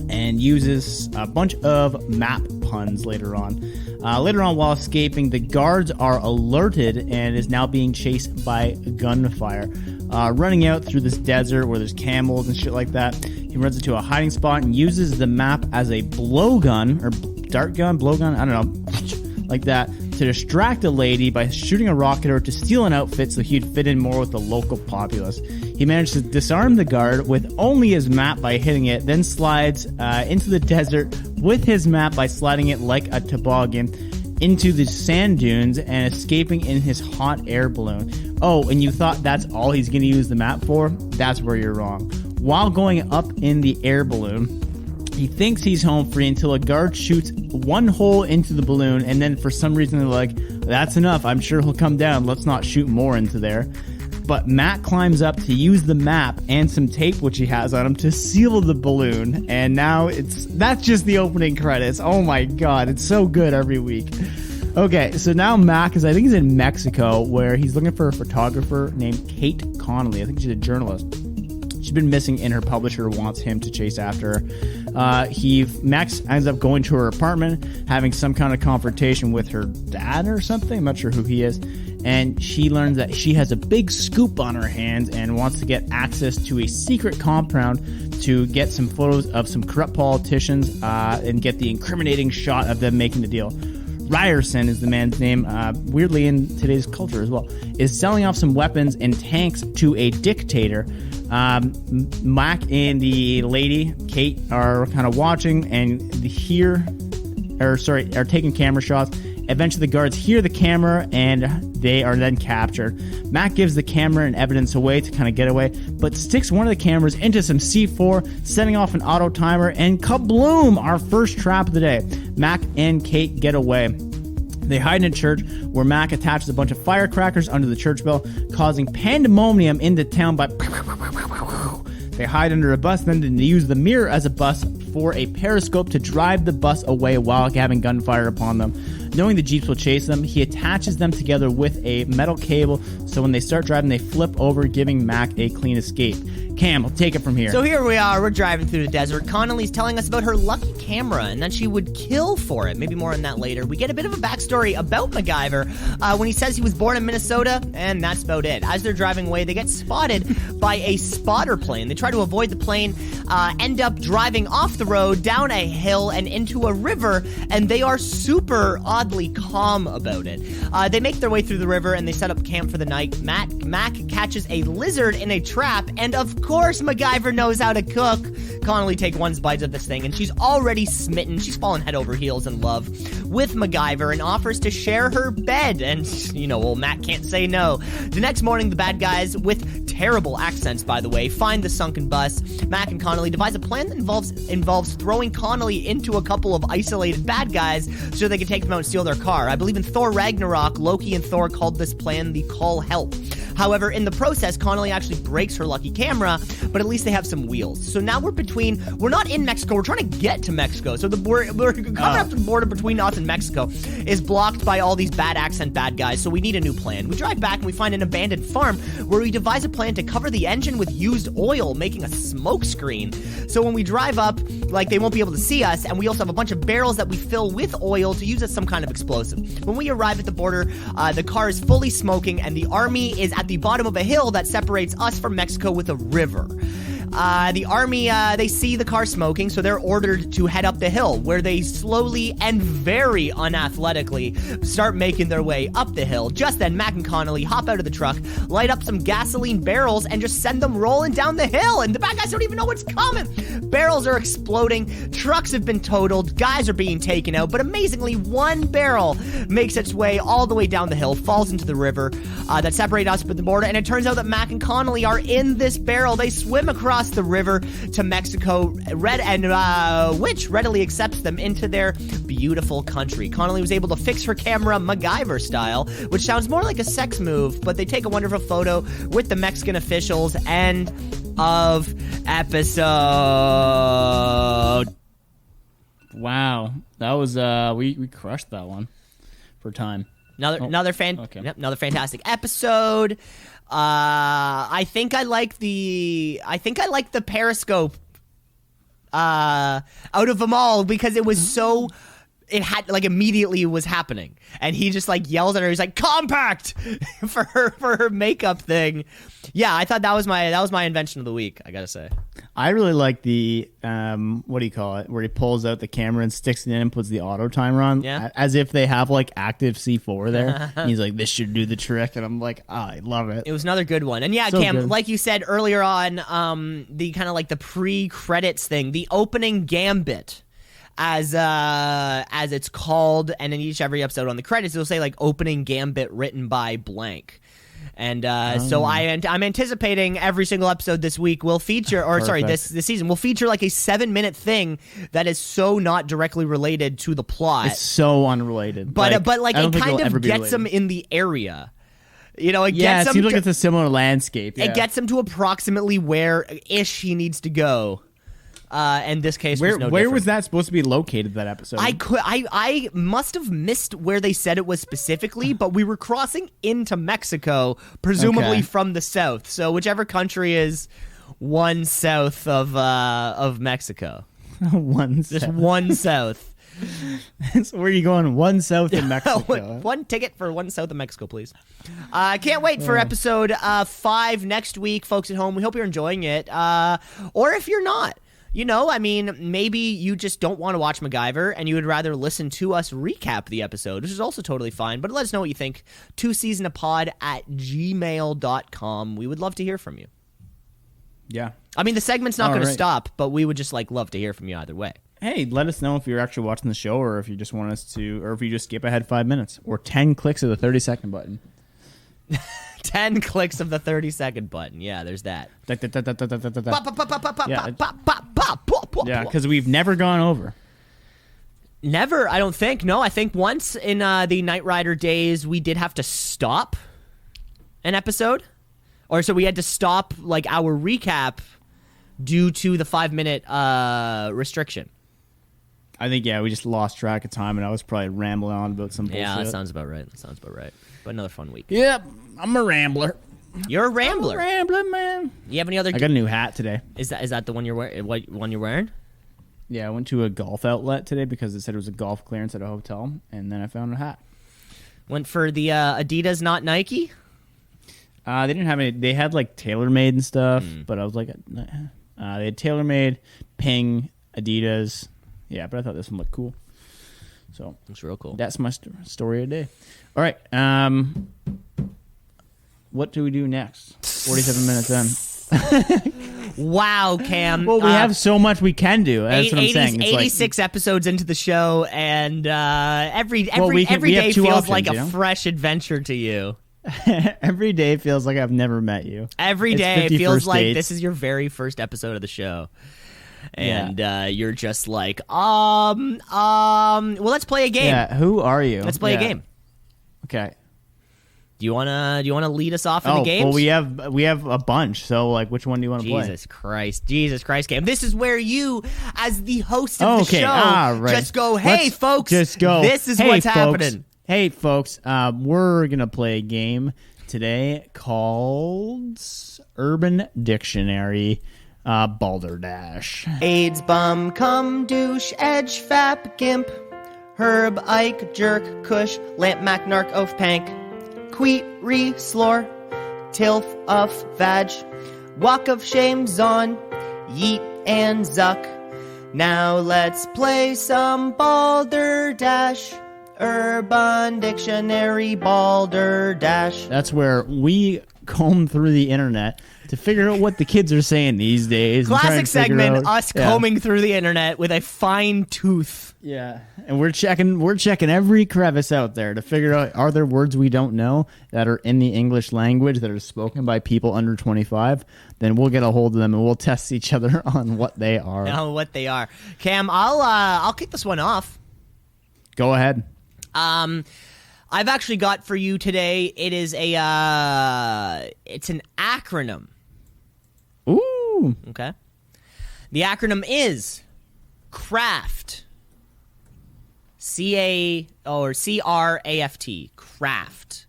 and uses a bunch of map puns later on. Later on, while escaping, the guards are alerted and is now being chased by gunfire. Running out through this desert where there's camels and shit like that, he runs into a hiding spot and uses the map as a blowgun, or dart gun, blowgun, I don't know, like that, to distract a lady by shooting a rocket at her to steal an outfit so he'd fit in more with the local populace. He managed to disarm the guard with only his map by hitting it, then slides into the desert with his map by sliding it like a toboggan into the sand dunes and escaping in his hot air balloon. Oh, and you thought that's all he's going to use the map for? That's where you're wrong. While going up in the air balloon, he thinks he's home free until a guard shoots one hole into the balloon, and then for some reason they're like, that's enough, I'm sure he'll come down, let's not shoot more into there. But Matt climbs up to use the map and some tape which he has on him to seal the balloon, and now that's just the opening credits. Oh my god, it's so good every week. Okay, so now Mac is, I think he's in Mexico, where he's looking for a photographer named Kate Connolly. I think she's a journalist. She's been missing and her publisher wants him to chase after her. Max ends up going to her apartment, having some kind of confrontation with her dad or something. I'm not sure who he is. And she learns that she has a big scoop on her hands and wants to get access to a secret compound to get some photos of some corrupt politicians and get the incriminating shot of them making the deal. Ryerson is the man's name, weirdly in today's culture as well, is selling off some weapons and tanks to a dictator. Mac and the lady, Kate, are kind of watching and are taking camera shots. Eventually the guards hear the camera and they are then captured. Mac gives the camera and evidence away to kind of get away, but sticks one of the cameras into some C4, setting off an auto timer, and kabloom, our first trap of the day. Mac and Kate get away. They hide in a church where Mac attaches a bunch of firecrackers under the church bell, causing pandemonium in the town by... They hide under a bus, then they use the mirror as a bus for a periscope to drive the bus away while having gunfire upon them. Knowing the Jeeps will chase them, he attaches them together with a metal cable, so when they start driving, they flip over, giving Mac a clean escape. Cam, take it from here. So here we are, we're driving through the desert. Connolly's telling us about her lucky camera and that she would kill for it. Maybe more on that later. We get a bit of a backstory about MacGyver when he says he was born in Minnesota, and that's about it. As they're driving away, they get spotted by a spotter plane. They try to avoid the plane, end up driving off the road, down a hill, and into a river, and they are super oddly calm about it. They make their way through the river, and they set up camp for the night. Mac catches a lizard in a trap, and of course MacGyver knows how to cook. Connolly takes one bite of this thing, and she's already smitten. She's fallen head over heels in love with MacGyver and offers to share her bed. And, Mac can't say no. The next morning, the bad guys, with terrible accents, by the way, find the sunken bus. Mac and Connolly devise a plan that involves throwing Connolly into a couple of isolated bad guys so they can take them out and steal their car. I believe in Thor Ragnarok, Loki and Thor called this plan the Call Help. However, in the process, Connolly actually breaks her lucky camera, but at least they have some wheels. So now we're not in Mexico, we're trying to get to Mexico. So we're coming up to the border between us and Mexico is blocked by all these bad accent bad guys, so we need a new plan. We drive back and we find an abandoned farm where we devise a plan to cover the engine with used oil, making a smoke screen. So when we drive up, they won't be able to see us, and we also have a bunch of barrels that we fill with oil to use as some kind of explosive. When we arrive at the border, the car is fully smoking, and the army is at the bottom of a hill that separates us from Mexico with a river. The army, they see the car smoking, so they're ordered to head up the hill, where they slowly and very unathletically start making their way up the hill. Just then, Mac and Connolly hop out of the truck, light up some gasoline barrels, and just send them rolling down the hill, and the bad guys don't even know what's coming. Barrels are exploding, trucks have been totaled, guys are being taken out, but amazingly, one barrel makes its way all the way down the hill, falls into the river that separates us from the border, and it turns out that Mac and Connolly are in this barrel. They swim across the river to Mexico, which readily accepts them into their beautiful country. Connolly was able to fix her camera MacGyver style, which sounds more like a sex move, but they take a wonderful photo with the Mexican officials, and of episode. Wow, that was we crushed that one for time. Another fantastic episode. I think I like the Periscope out of them all because it was so. It had like immediately was happening, and he just like yells at her. He's like compact for her makeup thing. Yeah, I thought that was my invention of the week. I gotta say, I really like the what do you call it? Where he pulls out the camera and sticks it in and puts the auto timer on, as if they have like active C4 there. And he's like, "This should do the trick," and I'm like, I love it. It was another good one, and yeah, so Cam, good. Like you said earlier on, the kind of like the pre-credits thing, the opening gambit. As it's called, and in every episode on the credits, it'll say like opening gambit written by blank. And so I'm anticipating every single episode this week will feature, or sorry, this season will feature like a 7-minute thing that is so not directly related to the plot. It's so unrelated, but it kind of gets them in the area. You know, it gets it seems like it's a similar landscape. Yeah. It gets him to approximately where ish he needs to go. And this case was no different. Where was that supposed to be located, that episode? I must have missed where they said it was specifically, but we were crossing into Mexico, presumably from the south. So whichever country is one south of Mexico. Just one south. So where are you going? One south of Mexico. One ticket for one south of Mexico, please. Can't wait for episode 5 next week, folks at home. We hope you're enjoying it. Or if you're not. You know, I mean, maybe you just don't want to watch MacGyver and you would rather listen to us recap the episode, which is also totally fine. But let us know what you think. twoceesinapod@gmail.com. We would love to hear from you. Yeah. I mean, the segment's not going to stop, but we would just love to hear from you either way. Hey, let us know if you're actually watching the show or if you just want us to, or if you just skip ahead 5 minutes or 10 clicks of the 30-second button. 10 clicks of the 30-second button. Yeah, there's that. Yeah, because we've never gone over. Never, I don't think. No, I think once in the Knight Rider days, we did have to stop an episode. Or so we had to stop like our recap due to the 5-minute restriction. I think, we just lost track of time, and I was probably rambling on about some bullshit. Yeah, that sounds about right. But another fun week. Yep, I'm a rambler. You're a rambler. I'm a rambler, man. You have any other? I got a new hat today. Is that the one you're wearing? What one you're wearing? Yeah, I went to a golf outlet today because it said it was a golf clearance at a hotel, and then I found a hat. Went for the Adidas, not Nike. They didn't have any. They had like TaylorMade and stuff, but I was like, they had TaylorMade, Ping, Adidas. Yeah, but I thought this one looked cool. So it's real cool. That's my story of the day. All right. What do we do next? 47 minutes in. Wow, Cam. Well, we have so much we can do. That's what I'm saying. It's 86 episodes into the show, and every day feels like a fresh adventure to you. Every day feels like I've never met you. Every day it feels like this is your very first episode of the show. And you're just like, well, let's play a game. Yeah, who are you? Let's play a game. Okay. Do you wanna lead us off in the games? Well, we have a bunch. So like, which one do you want to play? Jesus Christ, game. This is where you, as the host of the show, just go, hey, folks, just go. This is what's happening. Hey, folks, we're gonna play a game today called Urban Dictionary Balderdash. AIDS, bum, cum, douche, edge, fap, gimp, herb, ike, jerk, cush, lamp, mac, narc, oaf, pank, queet, re, slore, tilth, uff, vag, walk of shame, zon, yeet, and zuck. Now let's play some Balderdash. Urban Dictionary Balderdash. That's where we comb through the internet to figure out what the kids are saying these days. Classic segment, us combing through the internet with a fine tooth. Yeah, and we're checking every crevice out there to figure out, are there words we don't know that are in the English language that are spoken by people under 25? Then we'll get a hold of them and we'll test each other on what they are. Cam, I'll kick this one off. Go ahead. I've actually got for you today. It is it's an acronym. Ooh. Woo! Okay. The acronym is CRAFT. C-R-A-F-T. CRAFT.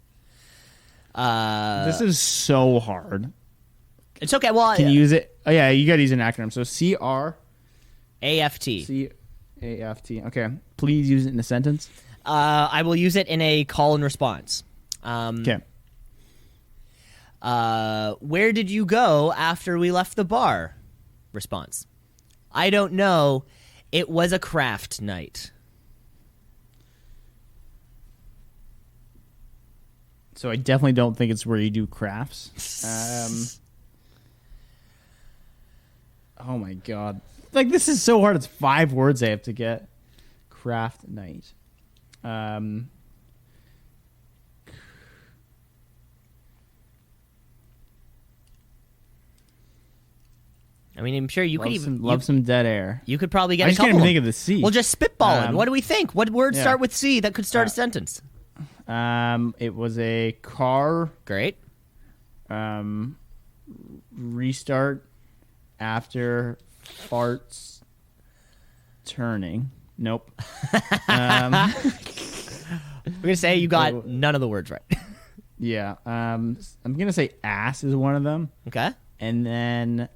This is so hard. It's okay. Well, Can you use it? Oh, yeah, you got to use an acronym. So A-F-T. C-A-F-T. Okay. Please use it in a sentence. I will use it in a call and response. Okay. Where did you go after we left the bar? Response. I don't know. It was a craft night. So I definitely don't think it's where you do crafts. Oh my god. Like, this is so hard. It's 5 words I have to get. Craft night. I mean, I'm sure you could even love some dead air. You could probably get I a just couple. can't even think of the C. Well, just spitballing. What do we think? What words start with C that could start a sentence? It was a car. Great. Restart after farts turning. Nope. We're gonna say you got none of the words right. Yeah. I'm gonna say ass is one of them. Okay. And then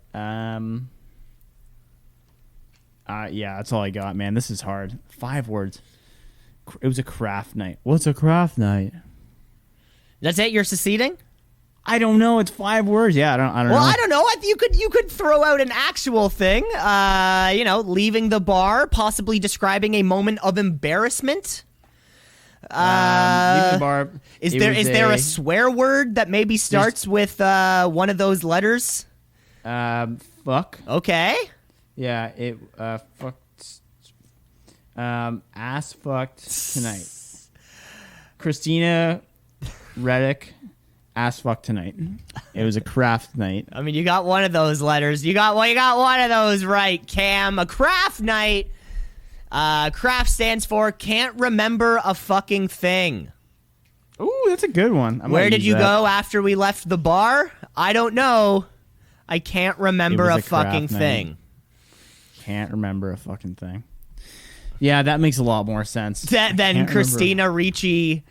yeah, that's all I got, man. This is hard. 5 words. It was a craft night. What's a craft night? That's it. You're seceding. I don't know. It's 5 words. Yeah, I don't know. Well, I don't know. You could throw out an actual thing. Leaving the bar, possibly describing a moment of embarrassment. Leaving the bar. Is there a swear word that maybe starts with one of those letters? Fuck. Okay. Yeah. It fucked. Ass fucked tonight. Christina Reddick. Ass fuck tonight. It was a craft night. I mean, you got one of those letters. You got one of those right, Cam. A craft night. Craft stands for can't remember a fucking thing. Ooh, that's a good one. Where did you go after we left the bar? I don't know. I can't remember a fucking thing. Can't remember a fucking thing. Yeah, that makes a lot more sense. Then Christina Ricci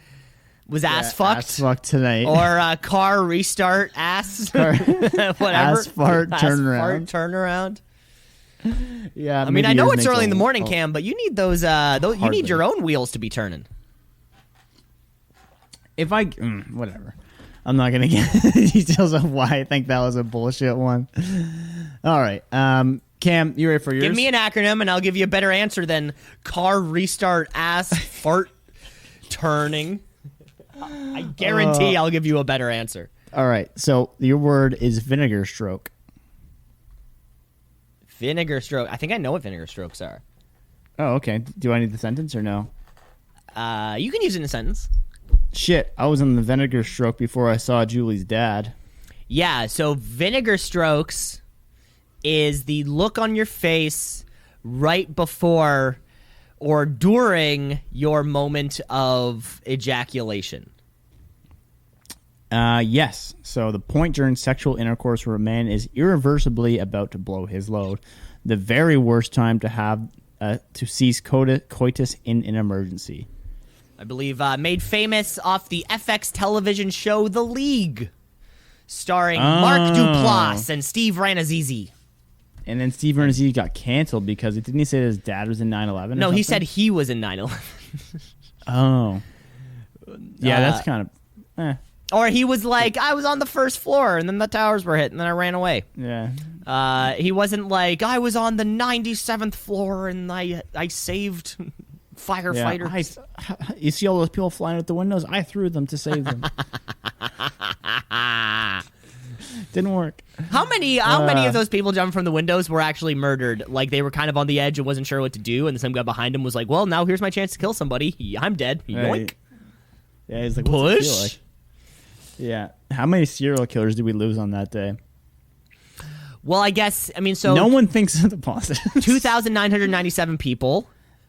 was ass fucked. Ass fucked tonight. Or car restart ass. Whatever. Ass fart turnaround. Turnaround. Yeah. I mean, I know it's early in the morning, Cam, but you need those you need your own wheels to be turning. If I whatever. I'm not going to get details of why I think that was a bullshit one. All right. Cam, you ready for yours? Give me an acronym and I'll give you a better answer than car restart ass fart turning. I guarantee I'll give you a better answer. All right. So your word is vinegar stroke. Vinegar stroke. I think I know what vinegar strokes are. Oh, okay. Do I need the sentence or no? You can use it in a sentence. Shit, I was on the vinegar stroke before I saw Julie's dad. Yeah, so vinegar strokes is the look on your face right before or during your moment of ejaculation. Yes. So the point during sexual intercourse where a man is irreversibly about to blow his load. The very worst time to have to cease coitus in an emergency. I believe made famous off the FX television show The League, starring Mark Duplass and Steve Ranazizi. And then Steve Ranazizi got canceled because didn't he say his dad was in 9/11? No, he said he was in 9/11. Oh. Yeah, that's kind of... Or he was like, I was on the first floor, and then the towers were hit, and then I ran away. Yeah. He wasn't like, I was on the 97th floor, and I saved firefighters. Yeah, you see all those people flying out the windows? I threw them to save them. Didn't work. How many of those people jumping from the windows were actually murdered? Like, they were kind of on the edge and wasn't sure what to do, and the some guy behind him was like, well, now here's my chance to kill somebody. I'm dead. Yoink. Yeah, he's like, push. What's it feel like? Yeah. How many serial killers did we lose on that day? Well, I guess, so... No one thinks of the positive. 2,997 people,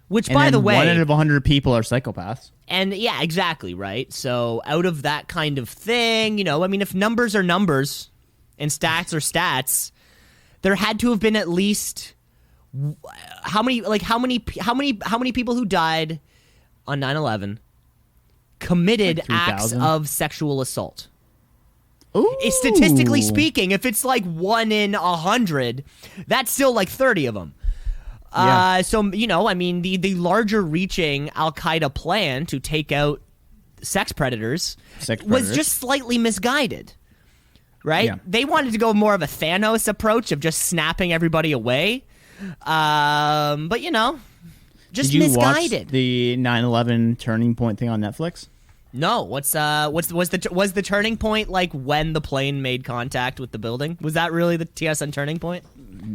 which, and by the way... 1 out of 100 people are psychopaths. And, yeah, exactly, right? So, out of that kind of thing, if numbers are numbers and stats are stats, there had to have been at least how many people who died on 9/11 committed Like acts 3,000? of sexual assault. Ooh. Statistically speaking, if it's like 1 in 100, that's still like 30 of them. Yeah. So, I mean, the larger reaching Al-Qaeda plan to take out sex predators was just slightly misguided, right? Yeah. They wanted to go more of a Thanos approach of just snapping everybody away. But, just Did you misguided. watch the 9/11 Turning Point thing on Netflix? No, was the turning point like when the plane made contact with the building? Was that really the TSN turning point?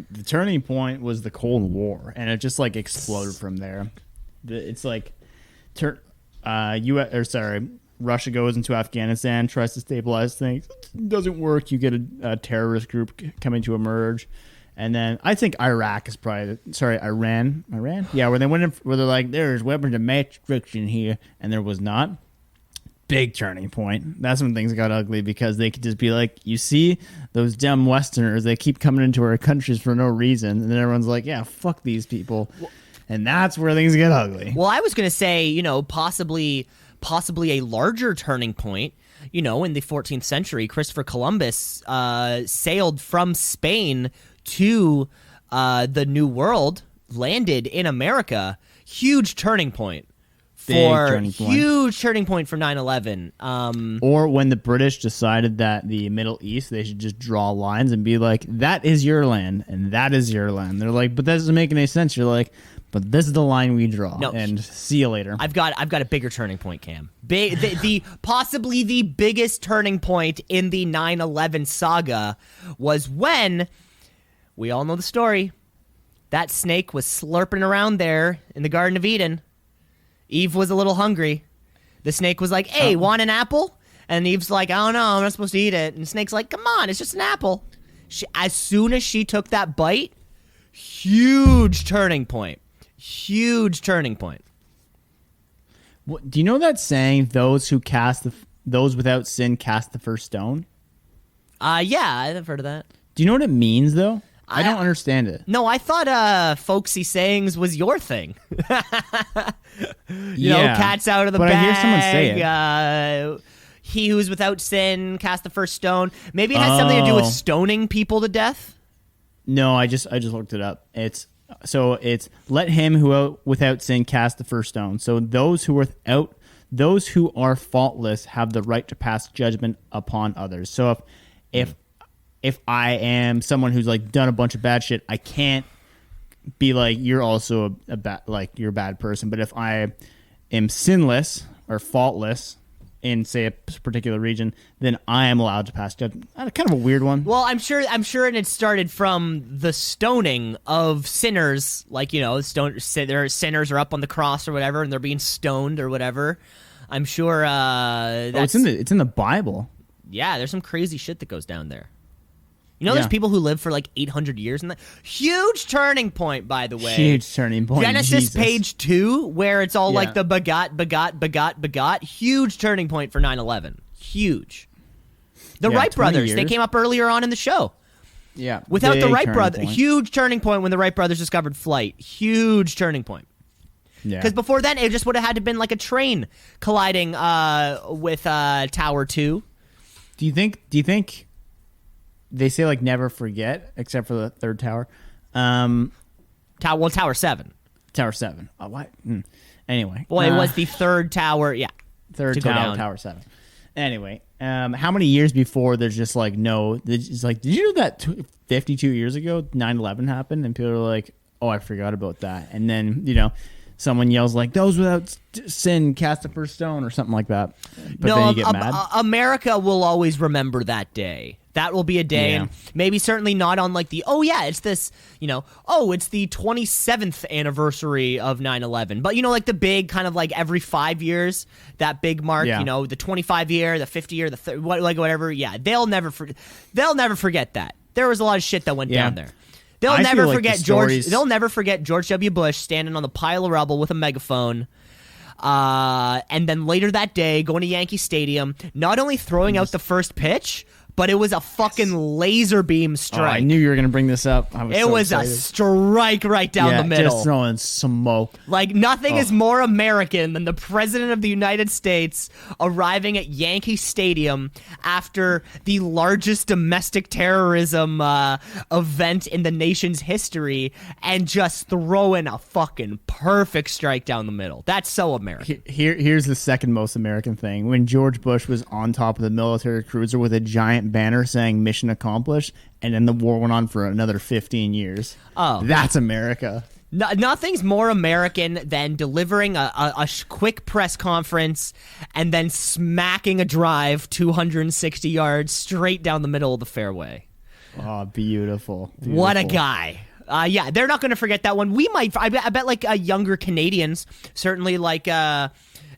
The turning point was the Cold War, and it just like exploded from there. It's like, Russia goes into Afghanistan, tries to stabilize things, doesn't work. You get a terrorist group coming to emerge, and then I think Iraq is probably Iran. Yeah, where they went in, where they're like, there's weapons of mass destruction here, and there was not. Big turning point. That's when things got ugly, because they could just be like, you see those dumb Westerners, they keep coming into our countries for no reason, and then everyone's like, yeah, fuck these people. And that's where things get ugly. Well, I was going to say, possibly a larger turning point, in the 14th century, Christopher Columbus sailed from Spain to the New World, landed in America. Huge turning point. Huge turning point for 9/11. Or when the British decided that the Middle East, they should just draw lines and be like, that is your land and that is your land. They're like, but that doesn't make any sense. You're like, but this is the line we draw. No, and see you later. I've got a bigger turning point, Cam. The possibly the biggest turning point in the 9/11 saga was when, we all know the story, that snake was slurping around there in the Garden of Eden. Eve was a little hungry. The snake was like, hey, want an apple? And Eve's like, I don't know, I'm not supposed to eat it. And the snake's like, come on, it's just an apple. As soon as she took that bite, huge turning point. Huge turning point. Do you know that saying, those without sin cast the first stone? Yeah, I've heard of that. Do you know what it means, though? I don't understand it. No, I thought folksy sayings was your thing. You know, cats out of the bag. But I hear someone say it. He who's without sin cast the first stone. Maybe it has something to do with stoning people to death. No, I just looked it up. It's let him who without sin cast the first stone. So those who are faultless have the right to pass judgment upon others. So if I am someone who's like done a bunch of bad shit, I can't be like, you're also you're a bad person. But if I am sinless or faultless in, say, a particular region, then I am allowed to pass judgment. Kind of a weird one. Well, I'm sure, and it started from the stoning of sinners. Like, their sinners are up on the cross or whatever, and they're being stoned or whatever. I'm sure. It's in the Bible. Yeah, there's some crazy shit that goes down there. There's people who live for like 800 years, and that huge turning point, by the way. Huge turning point. Genesis page 2, where it's all like the begot. Huge turning point for 9/11. Huge. The Wright brothers, they came up earlier on in the show. Yeah. Without the Wright brothers, huge turning point when the Wright brothers discovered flight. Huge turning point. Yeah. Because before then, it just would have had to been like a train colliding with Tower 2. Do you think they say like never forget, except for the third tower? Tower 7. Tower 7. Oh, what? Anyway. Well, it was the third tower, yeah. Third tower, Tower 7. Anyway, how many years before there's just like, no, it's like, did you know that 52 years ago 9/11 happened? And people are like, oh, I forgot about that. And then, someone yells like, those without sin cast the first stone or something like that. But then you get mad. America will always remember that day. That will be a day, and maybe certainly not on like the, it's this, it's the 27th anniversary of 9/11. But, like the big kind of like every 5 years, that big mark, the 25 year, the 50 year, the whatever. Yeah, they'll never forget that. There was a lot of shit that went down there. They'll never forget They'll never forget George W. Bush standing on the pile of rubble with a megaphone. And then later that day, going to Yankee Stadium, not only throwing out the first pitch, but it was a fucking laser beam strike. I knew you were going to bring this up. It was a strike right down the middle. Just throwing smoke. Like, nothing is more American than the President of the United States arriving at Yankee Stadium after the largest domestic terrorism event in the nation's history and just throwing a fucking perfect strike down the middle. That's so American. Here's the second most American thing. When George Bush was on top of the military cruiser with a giant banner saying mission accomplished, and then the war went on for another 15 years. Oh. That's America. Nothing's more American than delivering a quick press conference and then smacking a drive 260 yards straight down the middle of the fairway. Oh, beautiful. What a guy. Yeah, they're not going to forget that one. We might, I bet like younger Canadians, certainly like,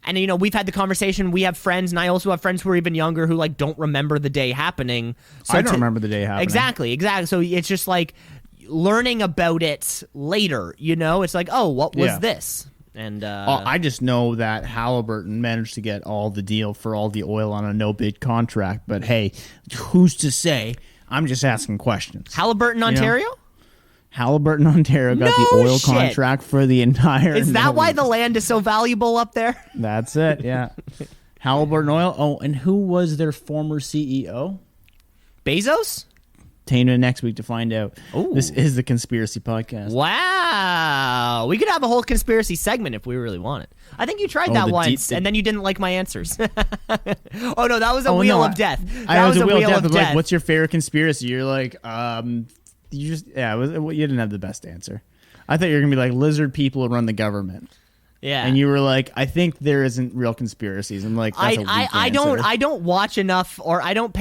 and, you know, we've had the conversation. We have friends, and I also have friends who are even younger who, like, don't remember the day happening. So I don't remember the day happening. Exactly. So it's just, like, learning about it later, you know? It's like, oh, what was this? And I just know that Halliburton managed to get all the deal for all the oil on a no-bid contract. But, hey, who's to say? I'm just asking questions. Halliburton, Ontario? You know? Halliburton, Ontario got the oil contract for the entire... Is that why the land is so valuable up there? That's it, yeah. Halliburton Oil. Oh, and who was their former CEO? Bezos? Tune in next week to find out. Ooh. This is the Conspiracy Podcast. Wow. We could have a whole conspiracy segment if we really wanted. I think you tried that once, and then you didn't like my answers. Oh, no, that was a Wheel of Death. That was a Wheel of Death. Like, what's your favorite conspiracy? You're like, you didn't have the best answer. I thought you were gonna be like lizard people who run the government. Yeah, and you were like, I think there isn't real conspiracies. I'm like, that's a weak answer. I don't watch enough, or I don't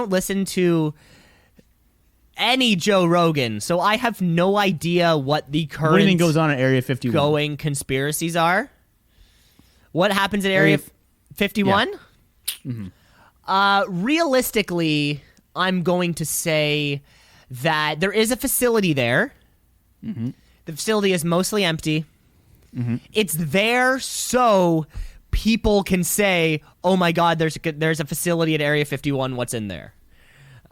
listen to any Joe Rogan, so I have no idea what the current what do you think goes on at Area 51 going conspiracies are. What happens at Area 51? Yeah. Mm-hmm. Realistically, I'm going to say that there is a facility there. Mm-hmm. The facility is mostly empty. Mm-hmm. It's there so people can say, oh my God, there's a facility at Area 51. What's in there?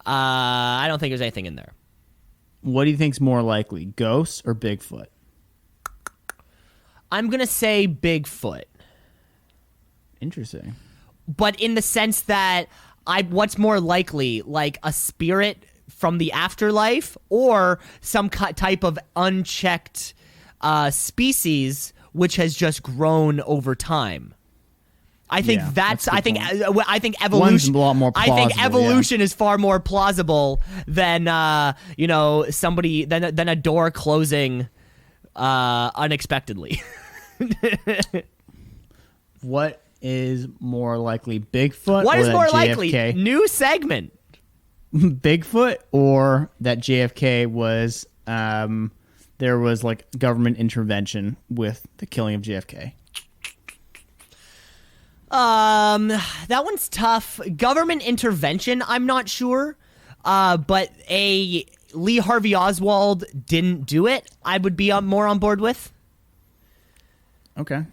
I don't think there's anything in there. What do you think's more likely, ghosts or Bigfoot? I'm going to say Bigfoot. Interesting. But in the sense that what's more likely, like a spirit from the afterlife or some type of unchecked species which has just grown over time. I think I think evolution. One's a lot more plausible, I think evolution is far more plausible than somebody than a door closing unexpectedly. What is more likely, Bigfoot? What or is that more JFK? likely? New segment. Bigfoot or that JFK was there was like government intervention with the killing of JFK. That one's tough. Government intervention, I'm not sure. But a Lee Harvey Oswald didn't do it, I would be more on board with. Okay.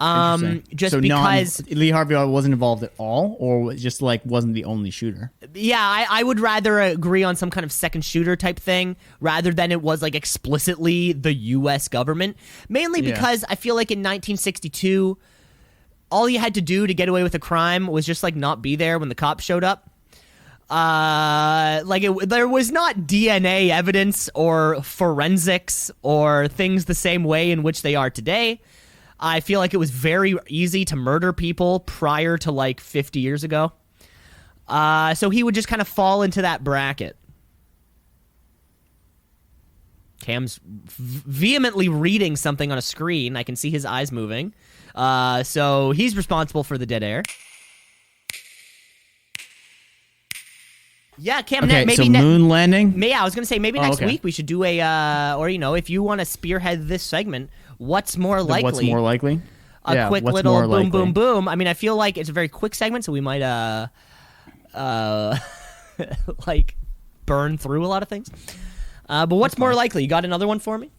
Just so because Lee Harvey wasn't involved at all, or just like wasn't the only shooter. Yeah, I would rather agree on some kind of second shooter type thing rather than it was like explicitly the U.S. government. Mainly because I feel like in 1962, all you had to do to get away with a crime was just like not be there when the cops showed up. There was not DNA evidence or forensics or things the same way in which they are today. I feel like it was very easy to murder people prior to like 50 years ago. So he would just kind of fall into that bracket. Cam's vehemently reading something on a screen. I can see his eyes moving. So he's responsible for the dead air. Yeah, Cam. Okay, so moon landing? Yeah, I was going to say maybe next week we should do or if you want to spearhead this segment, what's more likely? What's more likely? A quick little boom, boom, boom. I mean, I feel like it's a very quick segment, so we might like burn through a lot of things. But what's more likely? You got another one for me?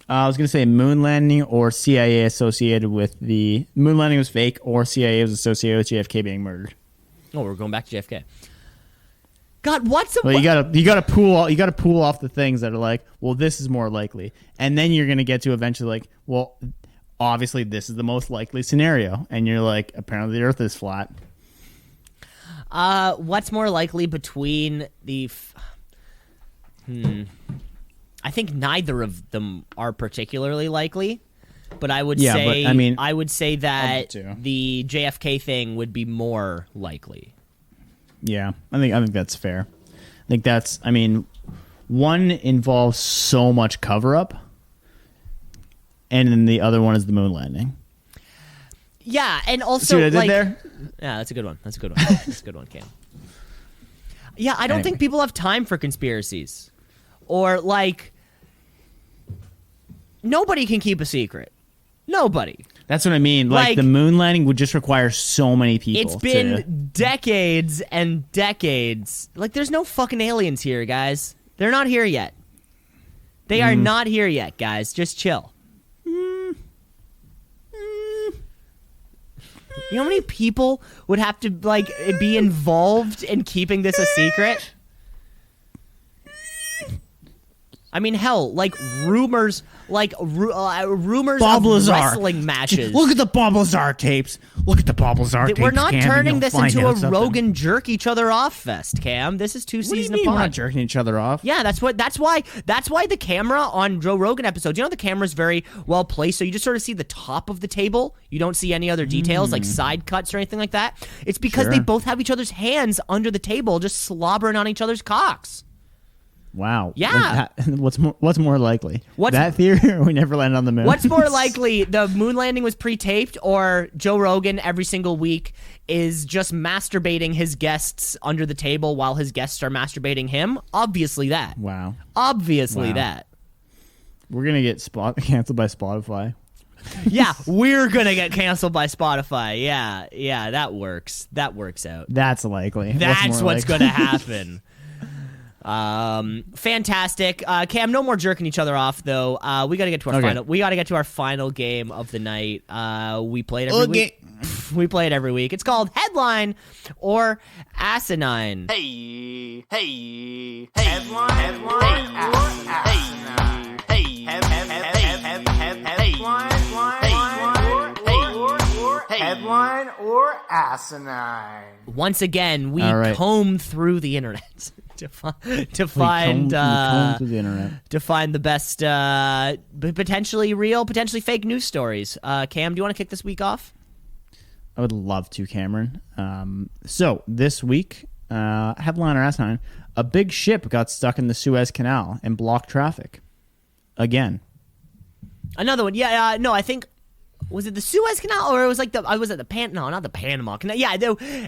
I was going to say moon landing or CIA associated with the... Moon landing was fake or CIA was associated with JFK being murdered. Oh, we're going back to JFK. God, what's a... Well, you gotta pool off the things that are like, well, this is more likely, and then you're gonna get to eventually like, well, obviously this is the most likely scenario, and you're like, apparently the Earth is flat. What's more likely between the... I think neither of them are particularly likely, but I would say, but, I mean, I would say that too. the JFK thing would be more likely. Yeah, I think that's fair. I think that's, I mean, one involves so much cover up, and then the other one is the moon landing. Yeah, and also See what I did like, there? yeah, that's a good one. That's a good one. That's a good one, Cam. Yeah, I don't think people have time for conspiracies, or like, nobody can keep a secret. Nobody. That's what I mean. Like the moon landing would just require so many people. It's been decades and decades. Like, there's no fucking aliens here, guys. They're not here yet. They are not here yet, guys. Just chill. You know how many people would have to like be involved in keeping this a secret? I mean, hell, like rumors, rumors Bob of Lazar. wrestling matches. Look at the Bob Lazar tapes. Look at the Bob Lazar tapes. We're not Cam, turning this into a something. Rogan jerk each other off fest, Cam. This is two What do you season mean apart. we're not jerking each other off? Yeah, that's why the camera on Joe Rogan episodes, you know, the camera's very well placed, so you just sort of see the top of the table. You don't see any other details like side cuts or anything like that. It's because Sure. they both have each other's hands under the table, just slobbering on each other's cocks. Wow. Yeah. What's more likely? What's- that theory or we never land on the moon? What's more likely, the moon landing was pre-taped, or Joe Rogan every single week is just masturbating his guests under the table while his guests are masturbating him? Obviously that. Wow. Obviously Wow. that. We're going to get canceled by Spotify. Yeah, we're gonna get canceled by Spotify. Yeah, that works. That works out. That's likely. That's what's likely? gonna happen. Fantastic. Cam, no more jerking each other off though. We gotta get to our final. We gotta get to our final game of the night. We play it every week. We play it every week. It's called Headline or Asinine. Hey, hey, hey, headline or asinine. Hey, headline or asinine. Once again, we All right. comb through the internet to find We comb through the internet. to find the best, potentially real, potentially fake news stories. Cam, do you want to kick this week off? I would love to, Cameron. So this week, headline or asinine, a big ship got stuck in the Suez Canal and blocked traffic. Again. Another one. Yeah, no, I think, was it the Suez Canal, or it was like not the Panama Canal. Yeah,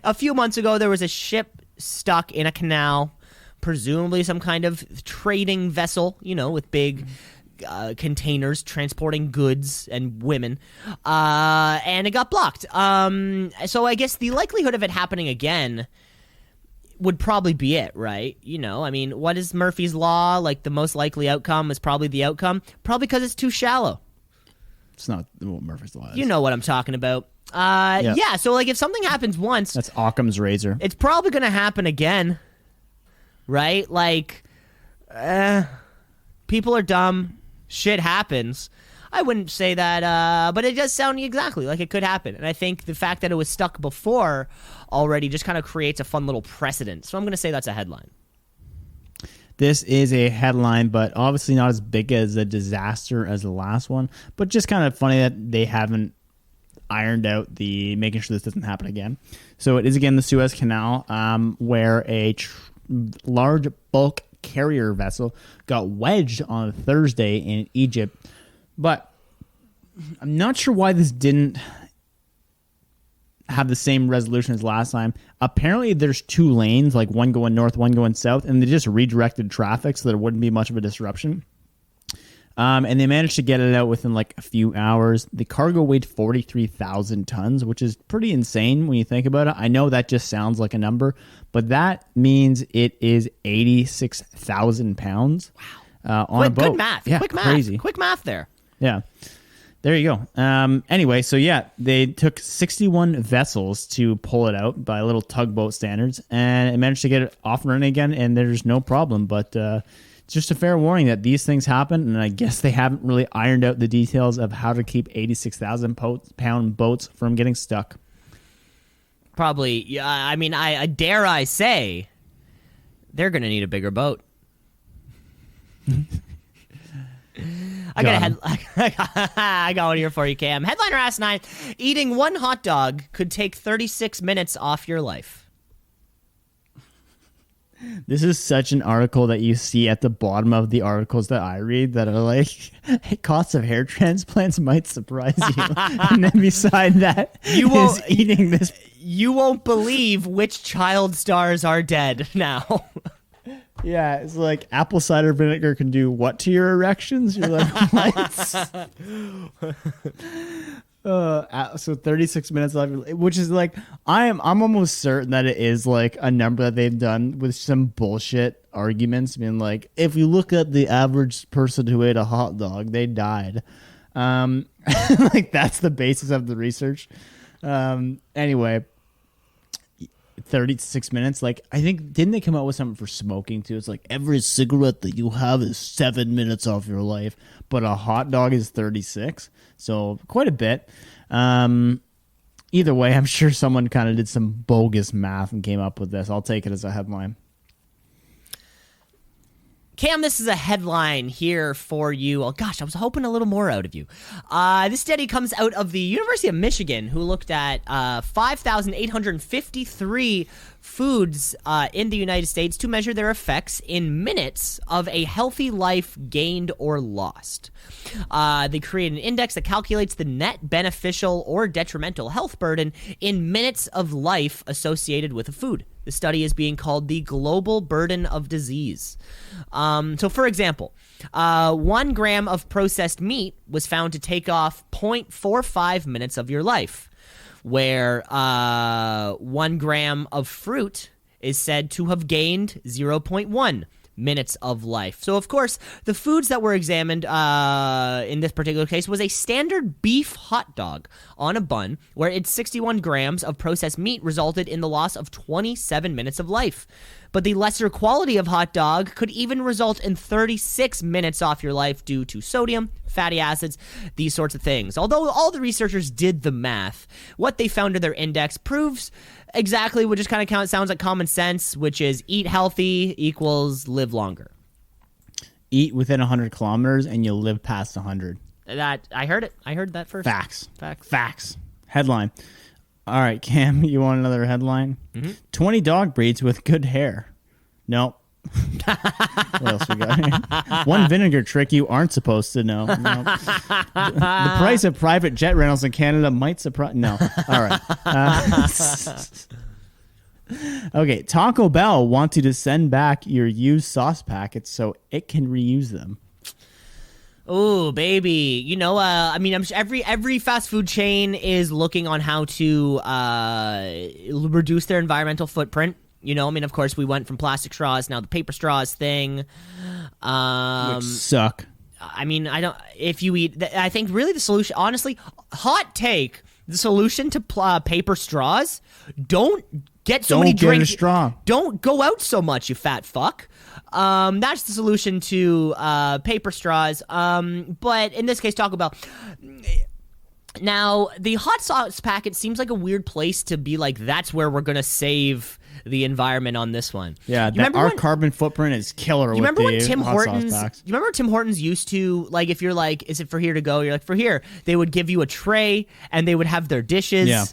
a few months ago there was a ship stuck in a canal, presumably some kind of trading vessel, you know, with big containers transporting goods and women, and it got blocked. So I guess the likelihood of it happening again would probably be it, right? You know, I mean, what is Murphy's Law? Like, the most likely outcome is probably the outcome. Probably because it's too shallow. It's not what Murphy's Law is. You know what I'm talking about. Yeah, so, like, if something happens once, That's Occam's razor. it's probably going to happen again, right? Like, people are dumb. Shit happens. I wouldn't say that, but it does sound exactly like it could happen. And I think the fact that it was stuck before already just kind of creates a fun little precedent. So I'm going to say that's a headline. This is a headline, but obviously not as big as a disaster as the last one. But just kind of funny that they haven't ironed out the making sure this doesn't happen again. So it is again the Suez Canal, where a large bulk carrier vessel got wedged on Thursday in Egypt. But I'm not sure why this didn't have the same resolution as last time. Apparently there's two lanes, like one going north, one going south, and they just redirected traffic so there wouldn't be much of a disruption. And they managed to get it out within like a few hours. The cargo weighed 43,000 tons, which is pretty insane when you think about it. I know that just sounds like a number, but that means it is 86,000 pounds on a boat. Good math. Yeah, Quick math. crazy. Quick math there. Yeah. There you go. Anyway, so yeah, they took 61 vessels to pull it out by little tugboat standards, and it managed to get it off and running again, and there's no problem. But it's just a fair warning that these things happen, and I guess they haven't really ironed out the details of how to keep 86,000-pound boats from getting stuck. Probably, yeah. I mean, I dare I say, they're going to need a bigger boat. I got one here for you, Cam. Headliner asinine: eating one hot dog could take 36 minutes off your life. This is such an article that you see at the bottom of the articles that I read that are like, costs of hair transplants might surprise you. And then beside that, eating this. You won't believe which child stars are dead now. Yeah, it's like apple cider vinegar can do what to your erections? You're like, what? So 36 minutes left, which is like, I'm almost certain that it is like a number that they've done with some bullshit arguments. I mean, like, if you look at the average person who ate a hot dog, they died. Like, that's the basis of the research. Anyway, 36 minutes. Like, I think, didn't they come out with something for smoking too? It's like every cigarette that you have is 7 minutes off your life, but a hot dog is 36. So quite a bit. Either way, I'm sure someone kind of did some bogus math and came up with this. I'll take it as a headline. Cam, this is a headline here for you. Oh, gosh, I was hoping a little more out of you. This study comes out of the University of Michigan, who looked at 5,853 foods in the United States to measure their effects in minutes of a healthy life gained or lost. They create an index that calculates the net beneficial or detrimental health burden in minutes of life associated with a food. The study is being called the Global Burden of Disease. So, for example, 1 gram of processed meat was found to take off 0.45 minutes of your life, where 1 gram of fruit is said to have gained 0.1 minutes of life. So, of course, the foods that were examined in this particular case was a standard beef hot dog on a bun, where its 61 grams of processed meat resulted in the loss of 27 minutes of life. But the lesser quality of hot dog could even result in 36 minutes off your life due to sodium, fatty acids, these sorts of things. Although all the researchers did the math, what they found in their index proves exactly what just kind of sounds like common sense, which is eat healthy equals live longer. Eat within 100 kilometers and you'll live past 100. That I heard it. I heard that first. Facts. Headline. All right, Cam, you want another headline? Mm-hmm. 20 dog breeds with good hair. Nope. What else we got here? 1 vinegar trick you aren't supposed to know. Nope. The price of private jet rentals in Canada might surprise. No. All right. Okay. Taco Bell wants you to send back your used sauce packets so it can reuse them. Oh, baby. You know, I mean, I'm sure every fast food chain is looking on how to reduce their environmental footprint. You know, I mean, of course, we went from plastic straws, now the paper straws thing. Which suck. I mean, I think really the solution, honestly, hot take, the solution to paper straws, don't get so many drinks. Get a straw. Don't go out so much, you fat fuck. That's the solution to paper straws. But in this case, Taco Bell. Now, the hot sauce packet seems like a weird place to be like, that's where we're going to save the environment on this one. Yeah, our carbon footprint is killer. You remember when Tim Hortons? You remember Tim Hortons used to, like, if you're like, is it for here to go? You're like, for here. They would give you a tray and they would have their dishes. Yeah.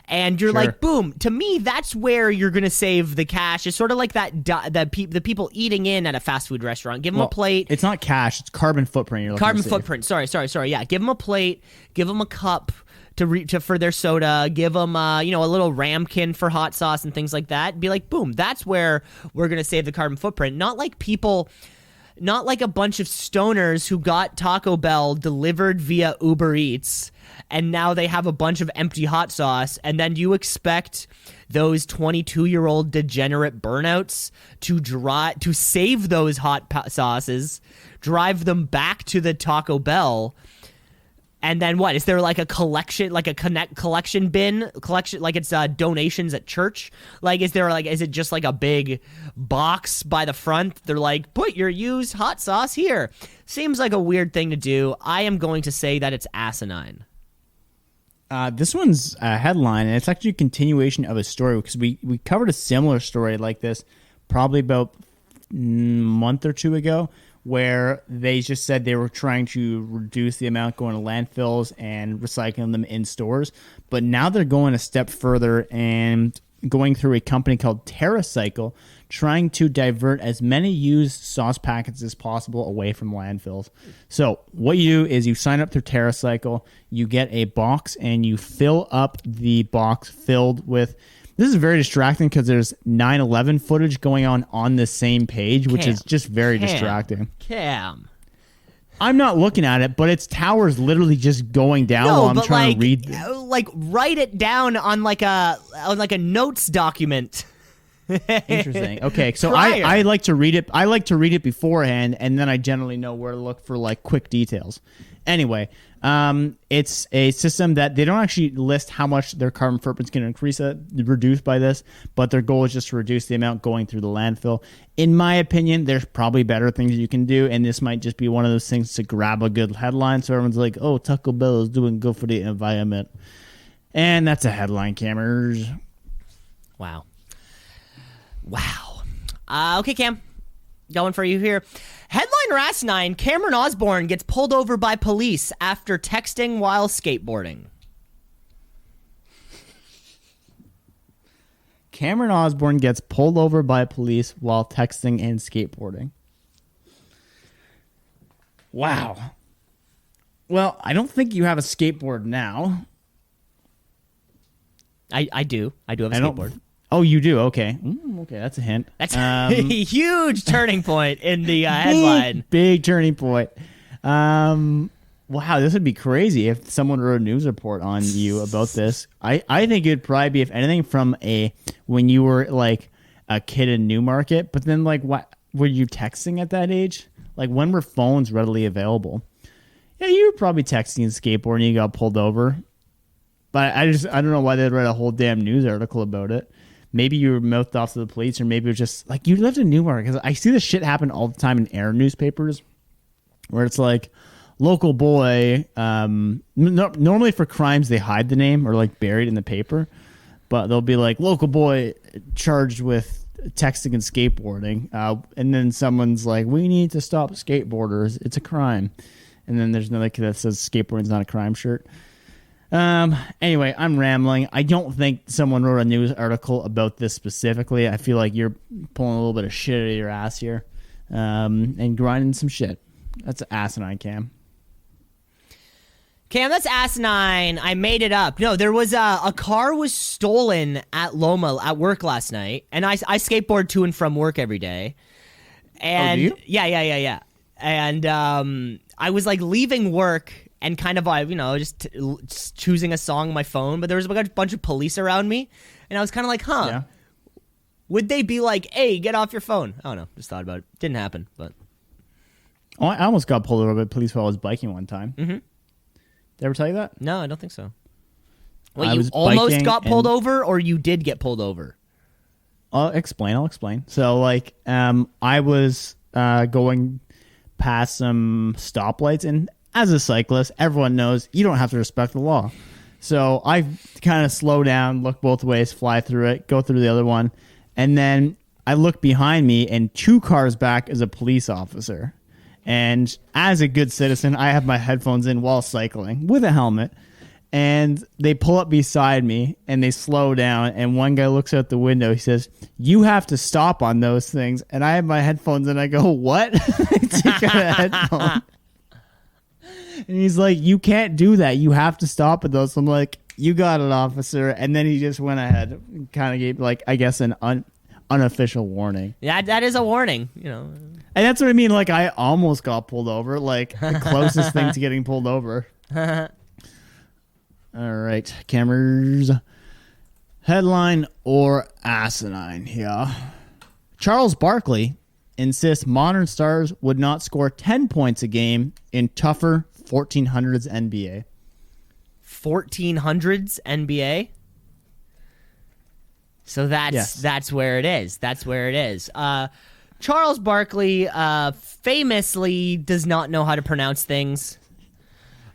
And you're like, boom. To me, that's where you're going to save the cash. It's sort of like the people eating in at a fast food restaurant. Give them a plate. It's not cash. It's carbon footprint. You're carbon footprint. Sorry. Yeah, give them a plate. Give them a cup for their soda. Give them a little ramekin for hot sauce and things like that. Be like, boom. That's where we're going to save the carbon footprint. Not like a bunch of stoners who got Taco Bell delivered via Uber Eats, and now they have a bunch of empty hot sauce, and then you expect those 22-year-old degenerate burnouts to save those hot sauces, drive them back to the Taco Bell. And then what? Is there like a collection, like a collection bin, like it's donations at church? Like, is it just like a big box by the front? They're like, put your used hot sauce here. Seems like a weird thing to do. I am going to say that it's asinine. This one's a headline, and it's actually a continuation of a story because we covered a similar story like this probably about a month or two ago, where they just said they were trying to reduce the amount going to landfills and recycling them in stores. But now they're going a step further and going through a company called TerraCycle, trying to divert as many used sauce packets as possible away from landfills. So what you do is you sign up through TerraCycle, you get a box, and you fill up the box filled with... This is very distracting because there's 9/11 footage going on the same page, which is just very distracting. Cam. I'm not looking at it, but it's towers literally just going down while I'm trying to read them. Like, write it down on like a notes document. Interesting. Okay, so I like to read it. I like to read it beforehand, and then I generally know where to look for like quick details. Anyway, it's a system that they don't actually list how much their carbon footprint's going to reduce by this, but their goal is just to reduce the amount going through the landfill. In my opinion, there's probably better things you can do, and this might just be one of those things to grab a good headline so everyone's like, oh, Taco Bell is doing good for the environment. And that's a headline, cammers. Wow. Okay, Cam. Going for you here. Headline or asinine, Cameron Osborne gets pulled over by police after texting while skateboarding. Cameron Osborne gets pulled over by police while texting and skateboarding. Wow. Well, I don't think you have a skateboard now. I do. I do have a skateboard. Oh, you do? Okay. Okay, that's a hint. That's a huge turning point in the headline. Big turning point. Wow, this would be crazy if someone wrote a news report on you about this. I think it'd probably be, if anything, from when you were like a kid in Newmarket, but then like what were you texting at that age? Like when were phones readily available? Yeah, you were probably texting and skateboarding and you got pulled over. But I don't know why they'd write a whole damn news article about it. Maybe you were mouthed off to the police, or maybe it was just like you lived in Newmarket. Because I see this shit happen all the time in air newspapers, where it's like local boy. Normally for crimes they hide the name or like buried in the paper, but they'll be like local boy charged with texting and skateboarding, and then someone's like, we need to stop skateboarders. It's a crime, and then there's another kid that says skateboarding's not a crime shirt. Anyway, I'm rambling. I don't think someone wrote a news article about this specifically. I feel like you're pulling a little bit of shit out of your ass here, and grinding some shit. That's asinine, Cam. Cam, that's asinine. I made it up. No, there was a car was stolen at Loma at work last night, and I skateboard to and from work every day. And do you? Yeah. And I was like leaving work and kind of just choosing a song on my phone, but there was a bunch of police around me, and I was kind of like, yeah. Would they be like, hey, get off your phone? I don't know. Just thought about it. Didn't happen, but. Oh, I almost got pulled over by police while I was biking one time. Mm-hmm. Did I ever tell you that? No, I don't think so. Wait, you almost got pulled over, or you did get pulled over? I'll explain. So, like, I was going past some stoplights, and as a cyclist, everyone knows you don't have to respect the law. So I kind of slow down, look both ways, fly through it, go through the other one, and then I look behind me, and 2 cars back is a police officer. And as a good citizen, I have my headphones in while cycling with a helmet. And they pull up beside me, and they slow down, and one guy looks out the window. He says, you have to stop on those things. And I have my headphones, and I go, what? I take out a headphone. And he's like, you can't do that. You have to stop at those. So I'm like, you got it, officer. And then he just went ahead and kind of gave, like, I guess, an unofficial warning. Yeah, that is a warning, And that's what I mean. Like, I almost got pulled over. Like, the closest thing to getting pulled over. All right, cameras. Headline or asinine here. Charles Barkley insists modern stars would not score 10 points a game in tougher 1400s NBA. 1400s NBA. So that's where it is. That's where it is. Charles Barkley famously does not know how to pronounce things.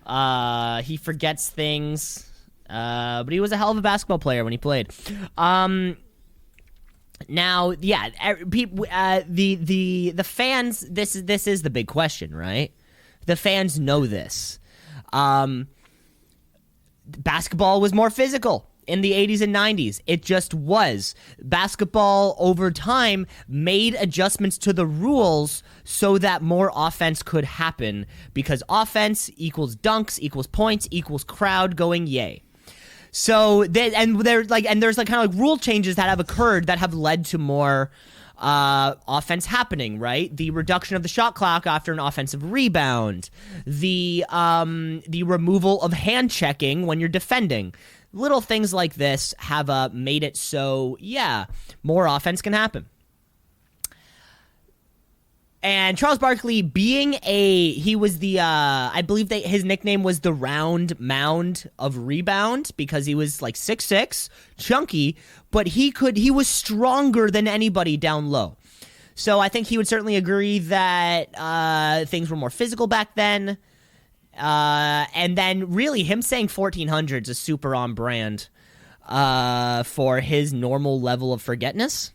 He forgets things. But he was a hell of a basketball player when he played. Now, yeah, the fans. This is the big question, right? The fans know this. Basketball was more physical in the 80s and 90s. It just was. Basketball over time made adjustments to the rules so that more offense could happen, because offense equals dunks equals points equals crowd going yay. So there's kind of rule changes that have occurred that have led to more offense happening, right? The reduction of the shot clock after an offensive rebound, the removal of hand checking when you're defending. Little things like this have made it so, yeah, more offense can happen. And Charles Barkley, he was I believe his nickname was the round mound of rebound, because he was like 6'6", chunky, but he was stronger than anybody down low. So I think he would certainly agree that things were more physical back then. And then really him saying 1400s is super on brand for his normal level of forgetness.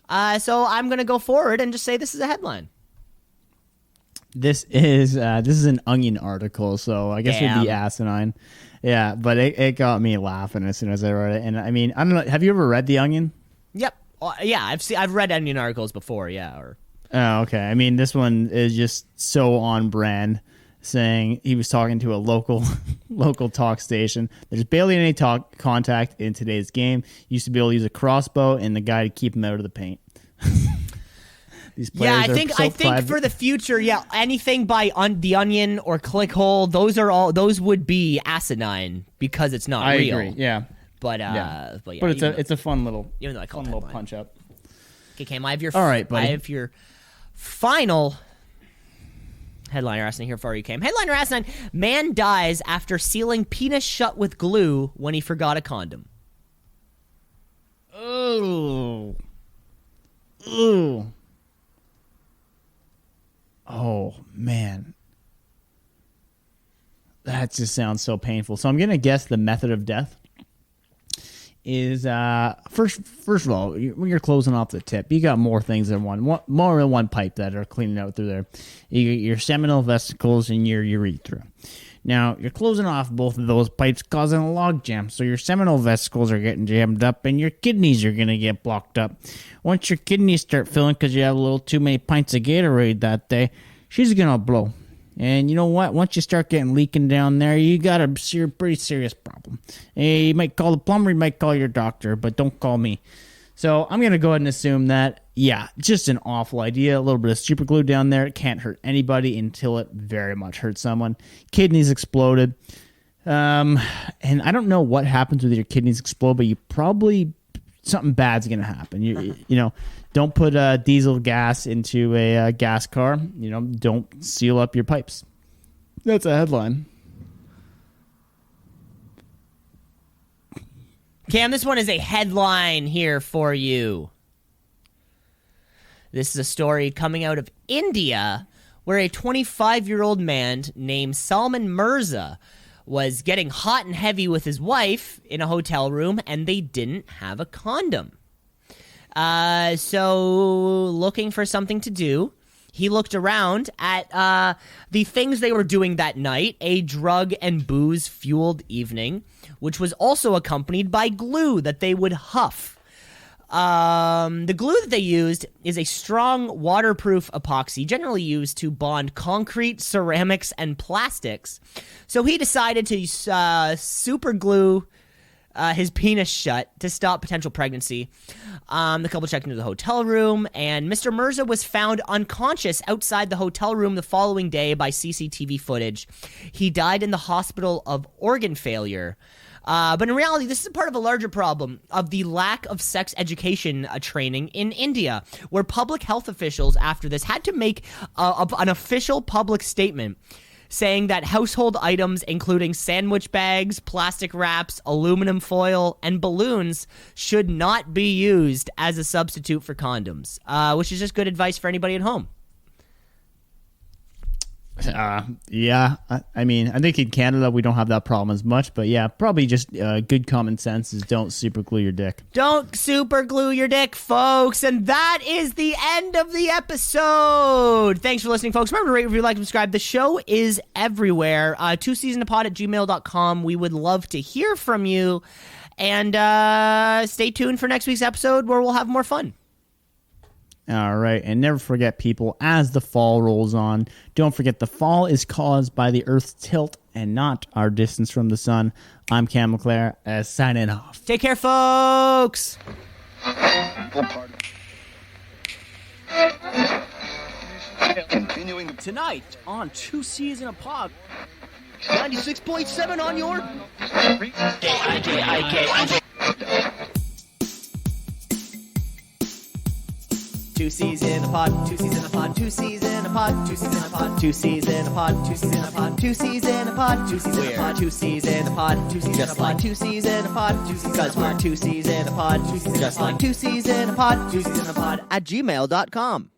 So I'm going to go forward and just say this is a headline. This is an Onion article, so I guess it'd be asinine. Yeah, but it got me laughing as soon as I read it. And I mean, I don't know. Have you ever read The Onion? Yep. Yeah, I've read Onion articles before. Yeah. Oh, okay. I mean, this one is just so on brand. Saying he was talking to a local talk station. There's barely any contact in today's game. Used to be able to use a crossbow and the guy to keep him out of the paint. These players I think for the future, anything by The Onion or Clickhole, those would be asinine because it's not real. I agree. Yeah, but it's a fun little, even though I call it little punch up. Okay, Cam, I have your buddy. I have your final headliner asinine here for you, Cam. Headliner asinine: man dies after sealing penis shut with glue when he forgot a condom. Ooh. Oh, man. That just sounds so painful. So I'm going to guess the method of death is, first of all, when you're closing off the tip, you got more things than more than one pipe that are cleaning out through there. You get your seminal vesicles and your urethra. Now, you're closing off both of those pipes, causing a log jam. So your seminal vesicles are getting jammed up, and your kidneys are going to get blocked up. Once your kidneys start filling because you have a little too many pints of Gatorade that day, she's going to blow. And you know what? Once you start getting leaking down there, you got a pretty serious problem. You might call the plumber, you might call your doctor, but don't call me. So I'm going to go ahead and assume that, yeah, just an awful idea. A little bit of super glue down there. It can't hurt anybody until it very much hurts someone. Kidneys exploded. And I don't know what happens with your kidneys explode, but you probably, something bad's going to happen. You know, don't put diesel gas into a gas car. You know, don't seal up your pipes. That's a headline. Cam, this one is a headline here for you. This is a story coming out of India where a 25-year-old man named Salman Mirza was getting hot and heavy with his wife in a hotel room, and they didn't have a condom. So looking for something to do, he looked around at the things they were doing that night, a drug and booze-fueled evening, which was also accompanied by glue that they would huff. The glue that they used is a strong waterproof epoxy, generally used to bond concrete, ceramics, and plastics. So he decided to super glue his penis shut to stop potential pregnancy. The couple checked into the hotel room, and Mr. Mirza was found unconscious outside the hotel room the following day by CCTV footage. He died in the hospital of organ failure. But in reality, this is part of a larger problem of the lack of sex education training in India, where public health officials after this had to make an official public statement saying that household items including sandwich bags, plastic wraps, aluminum foil, and balloons should not be used as a substitute for condoms, which is just good advice for anybody at home. Yeah, I mean, I think in Canada we don't have that problem as much, but yeah, probably just good common sense is don't super glue your dick. Don't super glue your dick, folks. And that is the end of the episode. Thanks for listening, folks. Remember to rate, review, like, subscribe. The show is everywhere. twoceesinapod@gmail.com. We would love to hear from you. And stay tuned for next week's episode where we'll have more fun. All right, and never forget, people, as the fall rolls on, don't forget the fall is caused by the Earth's tilt and not our distance from the sun. I'm Cam McClare, signing off. Take care, folks. Continuing tonight on Two C's in a Pod. 96.7 on your... Two C's in a pod, two C's in a pod, two C's in a pod, two C's in a pod, two C's in a pod, two C's in a pod, two C's in a pod, two C's in a pod, two C's in a pod, two C's just like two C's in a pod, because we're two C's in a pod, just like two C's in a pod, two C's in a pod at gmail.com.